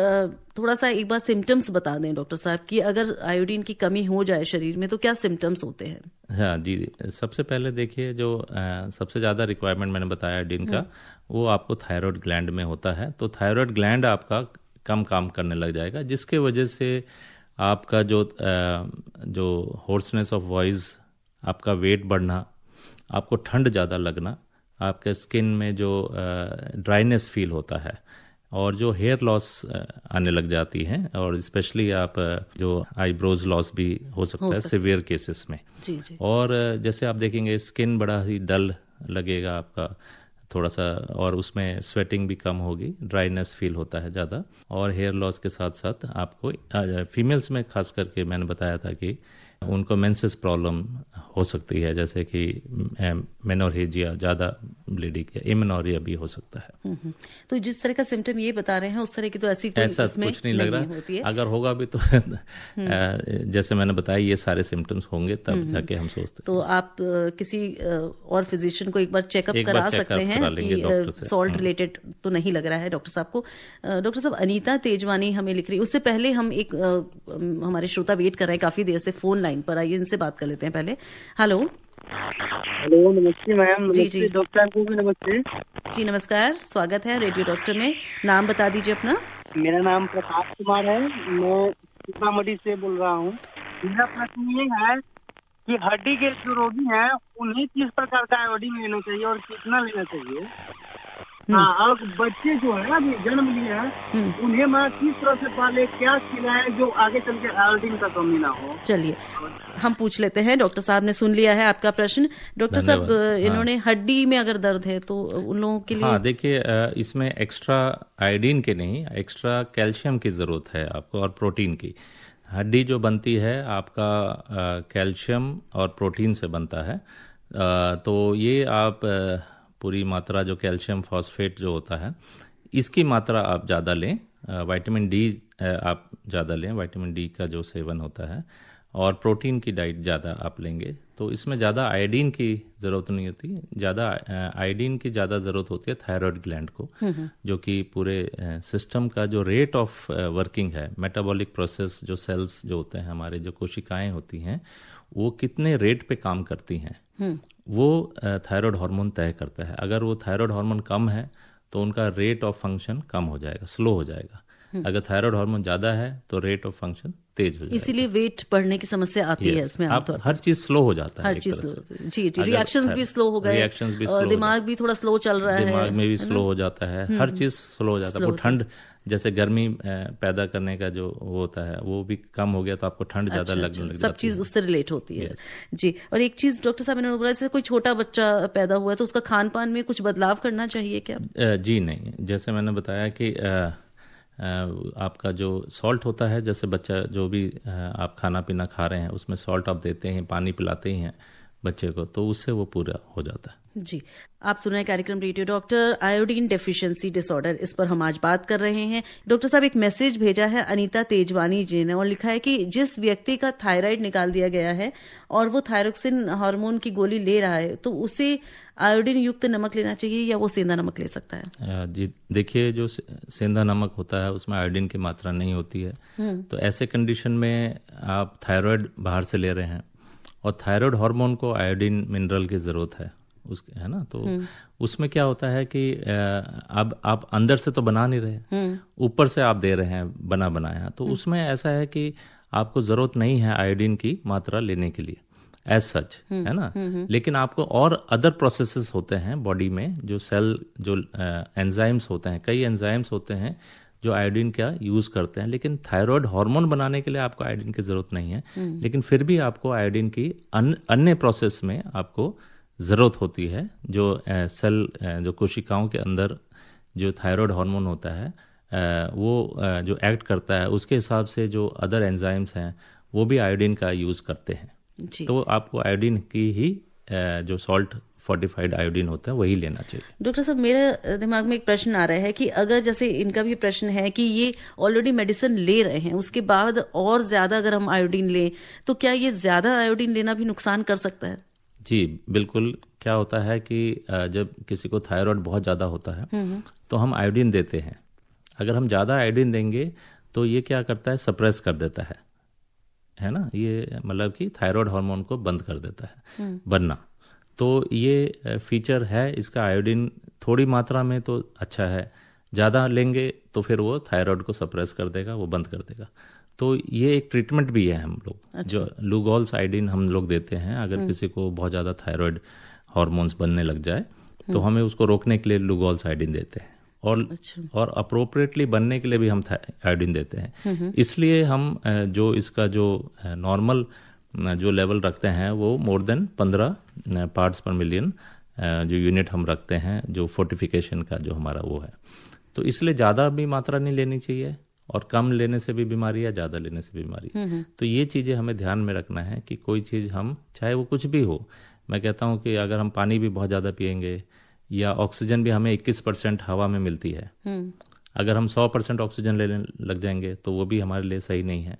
Speaker 2: थोड़ा सा एक बार सिम्टम्स बता दें डॉक्टर साहब कि अगर आयोडीन की कमी हो जाए शरीर में तो क्या सिम्टम्स होते हैं?
Speaker 3: हाँ जी, सबसे पहले देखिए जो सबसे ज़्यादा रिक्वायरमेंट मैंने बताया आयोडीन का, वो आपको थायराइड ग्लैंड में होता है। तो थायराइड ग्लैंड आपका कम काम करने लग जाएगा, जिसके वजह से आपका जो होर्सनेस ऑफ वॉइस, आपका वेट बढ़ना, आपको ठंड ज़्यादा लगना, आपके स्किन में जो ड्राइनेस फील होता है, और जो हेयर लॉस आने लग जाती है, और स्पेशली आप जो आईब्रोज लॉस भी हो सकता है सिवियर केसेस में।
Speaker 2: जी जी।
Speaker 3: और जैसे आप देखेंगे स्किन बड़ा ही डल लगेगा आपका थोड़ा सा, और उसमें स्वेटिंग भी कम होगी, ड्राइनेस फील होता है ज़्यादा, और हेयर लॉस के साथ साथ आपको फीमेल्स में खास करके मैंने बताया था कि उनको मेंसेस प्रॉब्लम हो सकती है, जैसे कि मेनोरेजिया, ज़्यादा ब्लीडिंग, या इमेनोरिया भी हो सकता है।
Speaker 2: तो जिस तरह का सिम्टम ये बता रहे हैं उस तरह की तो ऐसी कोई
Speaker 3: ऐसा
Speaker 2: इसमें
Speaker 3: कुछ नहीं लग रहा
Speaker 2: होती है।
Speaker 3: अगर होगा भी तो जैसे मैंने बताया ये सारे सिम्टम्स होंगे तब जाके हम सोचते हैं।
Speaker 2: तो आप किसी और फिजिशियन को एक बार चेकअप करा सकते हैं कि सॉल्ट रिलेटेड तो नहीं लग रहा है डॉक्टर साहब को। डॉक्टर साहब, अनीता तेजवानी हमें लिख रही, उससे पहले हम एक हमारे श्रोता वेट कर रहे हैं काफी देर से फोन लाइन पर, आइए इनसे बात कर लेते हैं पहले। हेलो।
Speaker 7: हेलो, नमस्ते मैम।
Speaker 2: जी जी,
Speaker 7: डॉक्टर को भी नमस्ते।
Speaker 2: जी नमस्कार, स्वागत है रेडियो डॉक्टर में। नाम बता दीजिए अपना।
Speaker 7: मेरा नाम प्रकाश कुमार है, मैं सीतामढ़ी से बोल रहा हूँ। मेरा प्रश्न ये है कि हड्डी के जो रोगी हैं उन्हें किस प्रकार का आयोडीन लेना चाहिए और कितना लेना चाहिए? हाँ, और बच्चे जो है अभी जन्म लिए हैं उन्हें मैं किस तरह से पाले, क्या खिलाए जो आगे चल के आयोडीन का कमी ना हो?
Speaker 2: चलिए हम पूछ लेते हैं। डॉक्टर साहब ने सुन लिया है आपका प्रश्न। डॉक्टर साहब, इन्होंने हड्डी में अगर दर्द है तो उन लोगों के लिए,
Speaker 3: हाँ देखिए, इसमें एक्स्ट्रा आयोडीन के नहीं, एक्स्ट्रा कैल्शियम की ज़रूरत है आपको और प्रोटीन की। हड्डी जो बनती है आपका कैल्शियम और प्रोटीन से बनता है, तो ये आप पूरी मात्रा जो कैल्शियम फॉस्फेट जो होता है इसकी मात्रा आप ज़्यादा लें। विटामिन डी आप ज़्यादा लें, विटामिन डी का जो सेवन होता है, और प्रोटीन की डाइट ज़्यादा आप लेंगे तो इसमें ज़्यादा आयोडीन की ज़रूरत नहीं होती। ज़्यादा आयोडीन की ज़्यादा ज़रूरत होती है थायराइड ग्लैंड को, जो कि पूरे सिस्टम का जो रेट ऑफ वर्किंग है, मेटाबॉलिक प्रोसेस, जो सेल्स जो होते हैं हमारे, जो कोशिकाएं होती हैं, वो कितने रेट पे काम करती हैं वो थायराइड हार्मोन तय करता है। अगर वो थायराइड हार्मोन कम है तो उनका रेट ऑफ फंक्शन कम हो जाएगा, स्लो हो जाएगा। अगर थायराइड हार्मोन ज़्यादा है तो रेट ऑफ फंक्शन तेज हो जाएगा।
Speaker 2: इसीलिए वेट बढ़ने की समस्या आती है इसमें आमतौर पर।
Speaker 3: हर चीज स्लो हो जाता है,
Speaker 2: हर चीज स्लो। जी जी, रिएक्शंस भी स्लो हो गए,
Speaker 3: रिएक्शंस भी स्लो,
Speaker 2: दिमाग भी थोड़ा स्लो चल रहा है,
Speaker 3: दिमाग में भी स्लो हो जाता है, हर चीज स्लो हो जाता है। वो ठंड, जैसे गर्मी पैदा करने का जो वो होता है वो भी कम हो गया तो आपको ठंड ज्यादा लगने लग जाती है।
Speaker 2: सब चीज उससे रिलेट होती है। जी, और एक चीज डॉक्टर साहब ने बोला, जैसे कोई छोटा बच्चा पैदा हुआ है तो उसका खान पान में कुछ बदलाव करना चाहिए क्या?
Speaker 3: जी नहीं, जैसे मैंने बताया कि आपका जो सॉल्ट होता है, जैसे बच्चा जो भी आप खाना पीना खा रहे हैं उसमें सॉल्ट आप देते हैं, पानी पिलाते ही हैं बच्चे को, तो उससे वो पूरा हो जाता है।
Speaker 2: जी, आप सुन रहे हैं कार्यक्रम radio doctor, iodine deficiency disorder, इस पर हम आज बात कर रहे हैं। डॉक्टर साहब, एक मैसेज भेजा है अनीता तेजवानी जी ने और लिखा है कि जिस व्यक्ति का थायराइड निकाल दिया गया है और वो थायरोक्सिन हार्मोन की गोली ले रहा है तो उसे आयोडीन युक्त नमक लेना चाहिए या वो सेंधा नमक ले सकता है?
Speaker 3: जी देखिए, जो सेंधा नमक होता है उसमें आयोडीन की मात्रा नहीं होती है, तो ऐसे कंडीशन में आप थायराइड बाहर से ले रहे हैं और थायराइड हार्मोन को आयोडीन मिनरल की ज़रूरत है उसके, है ना, तो उसमें क्या होता है कि अब आप अंदर से तो बना नहीं रहे, ऊपर से आप दे रहे हैं बना बनाया, तो उसमें ऐसा है कि आपको ज़रूरत नहीं है आयोडीन की मात्रा लेने के लिए एज सच, है ना। लेकिन आपको और अदर प्रोसेसेस होते हैं बॉडी में, जो सेल जो एंजाइम्स होते हैं, कई एंजाइम्स होते हैं जो आयोडीन का यूज़ करते हैं, लेकिन थायराइड हार्मोन बनाने के लिए आपको आयोडीन की ज़रूरत नहीं है, लेकिन फिर भी आपको आयोडीन की अन्य प्रोसेस में आपको ज़रूरत होती है। जो सेल जो कोशिकाओं के अंदर जो थायराइड हार्मोन होता है वो जो एक्ट करता है, उसके हिसाब से जो अदर एंजाइम्स हैं वो भी आयोडीन का यूज़ करते हैं। तो आपको आयोडीन की ही जो सॉल्ट फोर्टिफाइड आयोडीन होता है वही लेना चाहिए।
Speaker 2: डॉक्टर साहब, मेरे दिमाग में एक प्रश्न आ रहा है कि अगर जैसे इनका भी प्रश्न है कि ये ऑलरेडी मेडिसिन ले रहे हैं, उसके बाद और ज्यादा अगर हम आयोडीन लें तो क्या ये ज्यादा आयोडीन लेना भी नुकसान कर सकता है?
Speaker 3: जी बिल्कुल। क्या होता है कि जब किसी को थायराइड बहुत ज़्यादा होता है तो हम आयोडीन देते हैं। अगर हम ज़्यादा आयोडीन देंगे तो ये क्या करता है, सप्रेस कर देता है ना, ये मतलब कि थायराइड हार्मोन को बंद कर देता है बनना। तो ये फीचर है इसका। आयोडीन थोड़ी मात्रा में तो अच्छा है, ज़्यादा लेंगे तो फिर वो थायराइड को सप्रेस कर देगा, वो बंद कर देगा। तो ये एक ट्रीटमेंट भी है हम लोग। अच्छा। जो लुगॉल्स आयोडीन हम लोग देते हैं, अगर किसी को बहुत ज़्यादा थायराइड हार्मोन्स बनने लग जाए तो हमें उसको रोकने के लिए लुगॉल्स आयोडीन देते हैं, और अप्रोप्रिएटली बनने के लिए भी हम आयोडीन देते हैं। इसलिए हम जो इसका जो नॉर्मल जो लेवल रखते हैं वो मोर देन 15 पार्ट्स पर मिलियन जो यूनिट हम रखते हैं, जो फोर्टिफिकेशन का जो हमारा वो है। तो इसलिए ज़्यादा भी मात्रा नहीं लेनी चाहिए और कम लेने से भी बीमारी या ज़्यादा लेने से भी बीमारी। तो ये चीज़ें हमें ध्यान में रखना है कि कोई चीज़ हम, चाहे वो कुछ भी हो, मैं कहता हूँ कि अगर हम पानी भी बहुत ज़्यादा पिएंगे या ऑक्सीजन भी हमें 21% हवा में मिलती है, अगर हम 100% ऑक्सीजन लेने लग जाएंगे तो वो भी हमारे लिए सही नहीं है।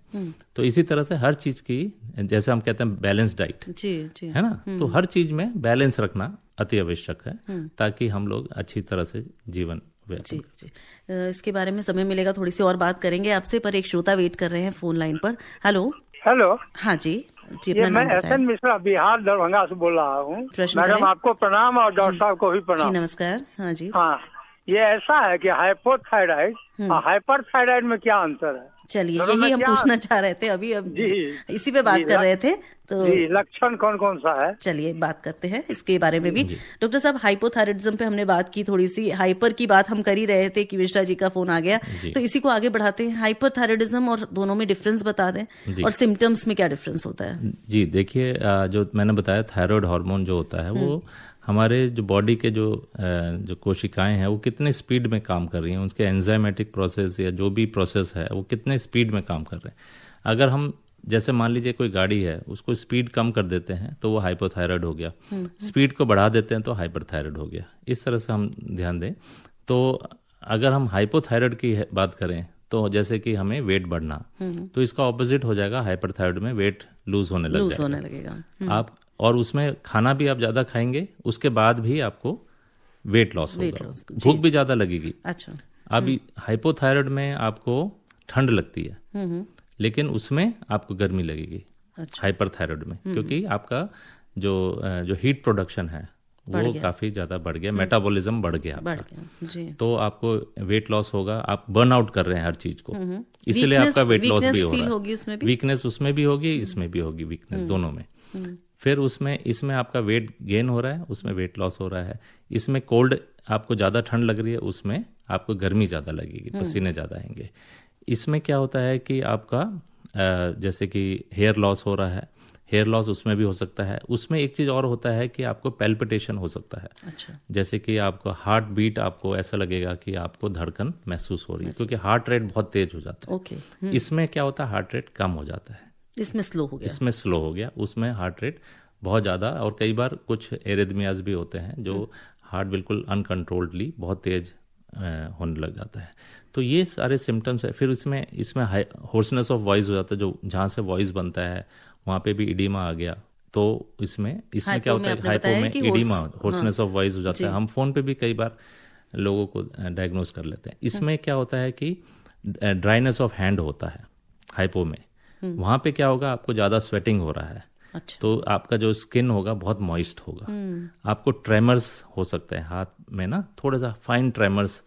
Speaker 3: तो इसी तरह से हर चीज़ की, जैसे हम कहते हैं बैलेंस डाइट,
Speaker 2: जी
Speaker 3: है ना, तो हर चीज़ में बैलेंस रखना अति आवश्यक है ताकि हम लोग अच्छी तरह से जीवन
Speaker 2: जी जी। इसके बारे में समय मिलेगा थोड़ी सी और बात करेंगे आपसे, पर एक श्रोता वेट कर रहे हैं फोन लाइन पर। हेलो। हाँ जी जी,
Speaker 8: ये मैं एस.एन. मिश्रा बिहार दरभंगा से बोल रहा हूँ। मैडम आपको प्रणाम और डॉक्टर साहब को भी प्रणाम।
Speaker 2: जी नमस्कार। हाँ जी।
Speaker 8: हाँ, ये ऐसा है कि हाइपोथायराइड और हाइपरथायराइड में क्या अंतर है?
Speaker 2: चलिए यही हम पूछना चाह रहे थे अभी, अब इसी पे बात कर रहे थे। तो
Speaker 8: लक्षण कौन कौन सा है?
Speaker 2: चलिए बात करते हैं इसके बारे में भी। डॉक्टर साहब, हाइपोथायराइडिज्म पे हमने बात की थोड़ी सी, हाइपर की बात हम कर ही रहे थे कि मिश्रा जी का फोन आ गया, तो इसी को आगे बढ़ाते हैं। हाइपोथायराइडिज्म और दोनों में डिफरेंस बता दें, और सिम्टम्स में क्या डिफरेंस होता है?
Speaker 3: जी देखिए, जो मैंने बताया थायराइड हार्मोन जो होता है वो हमारे जो बॉडी के जो कोशिकाएं हैं वो कितने स्पीड में काम कर रही हैं, उसके एंजाइमेटिक प्रोसेस या जो भी प्रोसेस है वो कितने स्पीड में काम कर रहे हैं। अगर हम जैसे मान लीजिए कोई गाड़ी है, उसको स्पीड कम कर देते हैं तो वो हाइपोथायराइड हो गया, स्पीड को बढ़ा देते हैं तो हाइपरथायराइड हो गया। इस तरह से हम ध्यान दें। तो अगर हम हाइपोथायराइड की बात करें तो जैसे कि हमें वेट बढ़ना, तो इसका ऑपोजिट हो जाएगा, हाइपरथायराइड में वेट लूज होने लगेगा आप, और उसमें खाना भी आप ज़्यादा खाएंगे, उसके बाद भी आपको वेट लॉस होगा, भूख भी ज़्यादा लगेगी।
Speaker 2: अच्छा।
Speaker 3: अभी हाइपोथायराइड में आपको ठंड लगती है लेकिन उसमें आपको गर्मी लगेगी। अच्छा। हाइपरथायराइड में क्योंकि आपका जो हीट प्रोडक्शन है वो काफ़ी ज़्यादा बढ़ गया, मेटाबॉलिज्म बढ़ गया आपका, जी। तो आपको वेट लॉस होगा, आप बर्न आउट कर रहे हैं हर चीज़ को, इसलिए आपका वेट लॉस भी हो रहा है। वीकनेस उसमें भी होगी, इसमें भी होगी वीकनेस, दोनों में। फिर इसमें आपका वेट गेन हो रहा है, उसमें वेट लॉस हो रहा है। इसमें कोल्ड, आपको ज़्यादा ठंड लग रही है, उसमें आपको गर्मी ज़्यादा लगेगी, पसीने ज़्यादा आएंगे। इसमें क्या होता है कि आपका जैसे कि हेयर लॉस हो रहा है, हेयर लॉस उसमें भी हो सकता है। उसमें एक चीज़ और होता है कि आपको पैल्पिटेशन हो सकता है। अच्छा। जैसे कि आपको हार्ट बीट, आपको ऐसा लगेगा कि आपको धड़कन महसूस हो रही है, क्योंकि हार्ट रेट बहुत तेज हो जाता है।
Speaker 2: ओके।
Speaker 3: इसमें क्या होता है, हार्ट रेट कम हो जाता है,
Speaker 2: इसमें स्लो हो गया,
Speaker 3: उसमें हार्ट रेट बहुत ज़्यादा, और कई बार कुछ एरिथमियाज भी होते हैं जो हार्ट बिल्कुल अनकंट्रोल्डली बहुत तेज होने लग जाता है। तो ये सारे सिम्टम्स है। फिर इसमें होर्सनेस ऑफ वॉइस हो जाता है, जो जहाँ से वॉइस बनता है वहाँ पे भी इडीमा आ गया। तो इसमें क्या होता है, हाइपो में इडीमा, होर्सनेस ऑफ वॉइस हो जाता है। हम फोन पे भी कई बार लोगों को डायग्नोज कर लेते हैं। इसमें क्या होता है कि ड्राइनेस ऑफ हैंड होता है हाइपो में। वहाँ पे क्या होगा, आपको ज़्यादा स्वेटिंग हो रहा है। अच्छा। तो आपका जो स्किन होगा बहुत मॉइस्ट होगा। आपको ट्रेमर्स हो सकते हैं हाथ में ना, थोड़ा सा फाइन ट्रेमर्स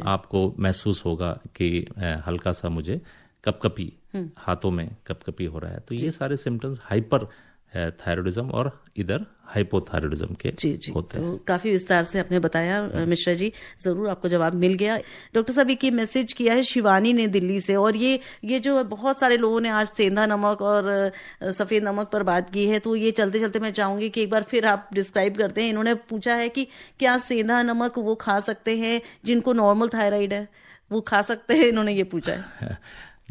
Speaker 3: आपको महसूस होगा कि हल्का सा मुझे कपकपी, हाथों में कपकपी हो रहा है। तो ये सारे सिम्टम्स हाइपर थायराइडिज्म और इधर हाइपोथायराइडिज्म के होते हैं।
Speaker 2: तो काफी विस्तार से आपने बताया मिश्रा जी, जरूर आपको जवाब मिल गया। डॉक्टर साहब, एक मैसेज किया है शिवानी ने दिल्ली से, और ये जो बहुत सारे लोगों ने आज सेंधा नमक और सफेद नमक पर बात की है, तो ये चलते चलते मैं चाहूंगी कि एक बार फिर आप डिस्क्राइब करते हैं। इन्होंने पूछा है कि क्या सेंधा नमक वो खा सकते हैं जिनको नॉर्मल थायराइड है, वो खा सकते हैं, इन्होंने ये पूछा है।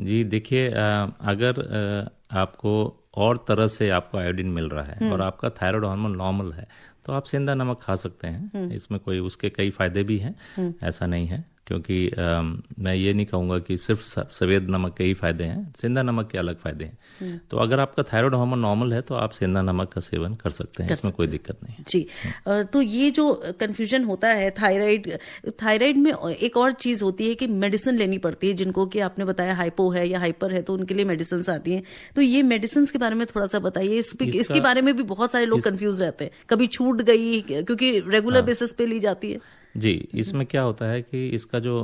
Speaker 3: जी देखिए, अगर आपको और तरह से आपको आयोडीन मिल रहा है और आपका थायराइड हार्मोन नॉर्मल है तो आप सेंधा नमक खा सकते हैं। इसमें कोई, उसके कई फायदे भी हैं, ऐसा नहीं है, क्योंकि मैं ये नहीं कहूँगा कि सिर्फ सफ़ेद नमक के ही फायदे हैं, सेंधा नमक के अलग फायदे हैं। तो अगर आपका थायराइड हार्मोन नॉर्मल है तो आप सेंधा नमक का सेवन कर सकते हैं, इसमें कोई दिक्कत नहीं है।
Speaker 2: जी। तो ये जो कंफ्यूजन होता है थायराइड में एक और चीज़ होती है कि मेडिसिन लेनी पड़ती है, जिनको कि आपने बताया हाइपो है या हाइपर है तो उनके लिए मेडिसिन आती हैं। तो ये मेडिसिन के बारे में थोड़ा सा बताइए, इसके बारे में भी बहुत सारे लोग कंफ्यूज रहते हैं, कभी छूट गई क्योंकि रेगुलर बेसिस पे ली जाती है।
Speaker 3: जी, इसमें क्या होता है कि इसका जो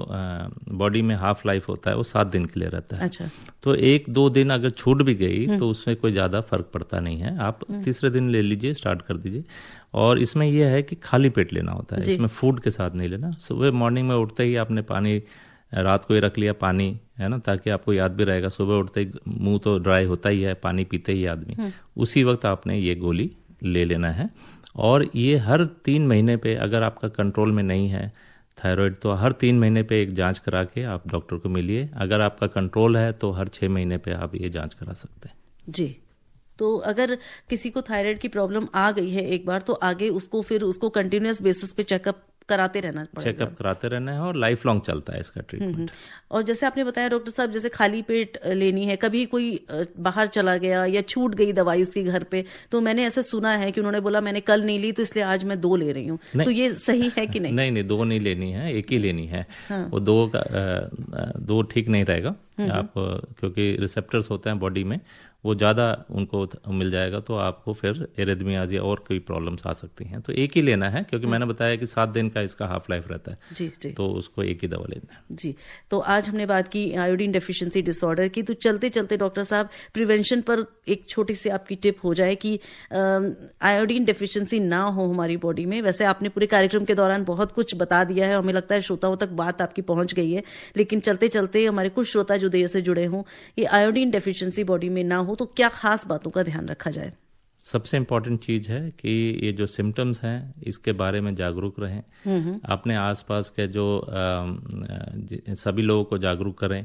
Speaker 3: बॉडी में हाफ लाइफ होता है वो 7 दिन के लिए रहता है। अच्छा। तो 1-2 दिन अगर छूट भी गई तो उसमें कोई ज़्यादा फर्क पड़ता नहीं है, आप तीसरे दिन ले लीजिए, स्टार्ट कर दीजिए। और इसमें यह है कि खाली पेट लेना होता है, इसमें फूड के साथ नहीं लेना। सुबह मॉर्निंग में उठते ही आपने पानी, रात को ही रख लिया पानी, है ना, ताकि आपको याद भी रहेगा। सुबह उठते ही मुंह तो ड्राई होता ही है पानी पीते ही आदमी, उसी वक्त आपने ये गोली ले लेना है। और ये हर 3 महीने पे, अगर आपका कंट्रोल में नहीं है थायराइड तो हर 3 महीने पे एक जांच करा के आप डॉक्टर को मिलिए। अगर आपका कंट्रोल है तो हर 6 महीने पे आप ये जांच करा सकते हैं।
Speaker 2: जी, तो अगर किसी को थायराइड की प्रॉब्लम आ गई है एक बार, तो आगे उसको कंटिन्यूअस बेसिस पे चेकअप कराते रहना पड़ेगा।
Speaker 3: चेकअप कराते रहना है और लाइफ लॉन्ग चलता है इसका ट्रीटमेंट।
Speaker 2: और जैसे आपने बताया डॉक्टर साहब, जैसे खाली पेट लेनी है, कभी कोई बाहर चला गया या छूट गई दवाई उसके घर पे, तो मैंने ऐसे सुना है कि उन्होंने बोला मैंने कल नहीं ली तो इसलिए आज मैं 2 ले रही हूँ, तो ये सही है कि नहीं?
Speaker 3: नहीं, 2 नहीं लेनी है, एक ही लेनी है। वो 2 ठीक नहीं रहेगा आप, क्योंकि रिसेप्टर्स होते हैं बॉडी में, वो ज़्यादा उनको मिल जाएगा तो आपको फिर एरिथमियाज या और कोई प्रॉब्लम्स आ सकती हैं। तो एक ही लेना है, क्योंकि मैंने बताया कि 7 दिन का इसका हाफ लाइफ रहता है।
Speaker 2: जी। तो
Speaker 3: उसको एक ही दवा लेना है।
Speaker 2: जी, तो आज हमने बात की आयोडीन डेफिशिएंसी डिसऑर्डर की। तो चलते चलते डॉक्टर साहब, प्रिवेंशन पर एक छोटी सी आपकी टिप हो जाए कि आयोडीन डेफिशिएंसी ना हो हमारी बॉडी में। वैसे आपने पूरे कार्यक्रम के दौरान बहुत कुछ बता दिया है, हमें लगता है श्रोताओं तक बात आपकी पहुंच गई है, लेकिन चलते चलते हमारे कुछ श्रोता जो देर से जुड़े हों, ये आयोडीन डेफिशिएंसी बॉडी में ना हो तो क्या खास बातों का ध्यान रखा जाए?
Speaker 3: सबसे इम्पोर्टेंट चीज़ है कि ये जो सिम्टम्स हैं इसके बारे में जागरूक रहें। अपने आसपास के जो सभी लोगों को जागरूक करें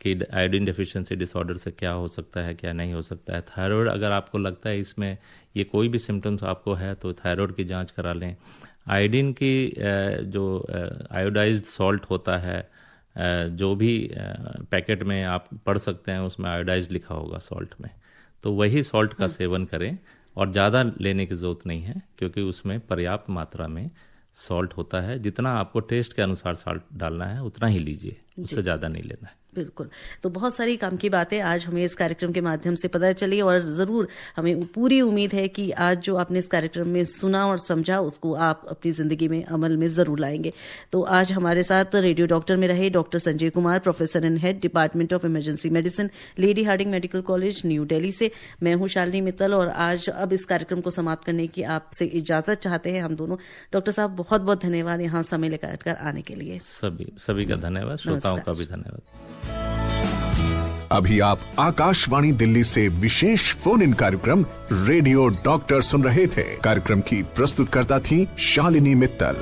Speaker 3: कि आयोडीन डेफिशिएंसी डिसऑर्डर से क्या हो सकता है, क्या नहीं हो सकता है। थायराइड अगर आपको लगता है इसमें ये कोई भी सिम्टम्स आपको है तो थायराइड की जांच करा लें। आयोडीन की जो आयोडाइज्ड सॉल्ट होता है, जो भी पैकेट में आप पढ़ सकते हैं उसमें आयोडाइज्ड लिखा होगा सॉल्ट में, तो वही सॉल्ट का सेवन करें। और ज़्यादा लेने की ज़रूरत नहीं है, क्योंकि उसमें पर्याप्त मात्रा में सॉल्ट होता है। जितना आपको टेस्ट के अनुसार सॉल्ट डालना है उतना ही लीजिए, उससे ज़्यादा नहीं लेना है।
Speaker 2: बिल्कुल। तो बहुत सारी काम की बातें आज हमें इस कार्यक्रम के माध्यम से पता चली, और ज़रूर हमें पूरी उम्मीद है कि आज जो आपने इस कार्यक्रम में सुना और समझा उसको आप अपनी ज़िंदगी में अमल में ज़रूर लाएंगे। तो आज हमारे साथ रेडियो डॉक्टर में रहे doctor Sanjay Kumar, professor and head department of emergency medicine, lady Hardinge medical college, New Delhi से। मैं हूँ शालिनी मित्तल, और आज अब इस कार्यक्रम को समाप्त करने की आपसे इजाज़त चाहते हैं हम दोनों। डॉक्टर साहब, बहुत बहुत धन्यवाद यहाँ समय लेकर आने के लिए।
Speaker 3: सभी का धन्यवाद, श्रोताओं का भी धन्यवाद।
Speaker 1: अभी आप आकाशवाणी दिल्ली से विशेष फोन इन कार्यक्रम रेडियो डॉक्टर सुन रहे थे। कार्यक्रम की प्रस्तुतकर्ता थी शालिनी मित्तल।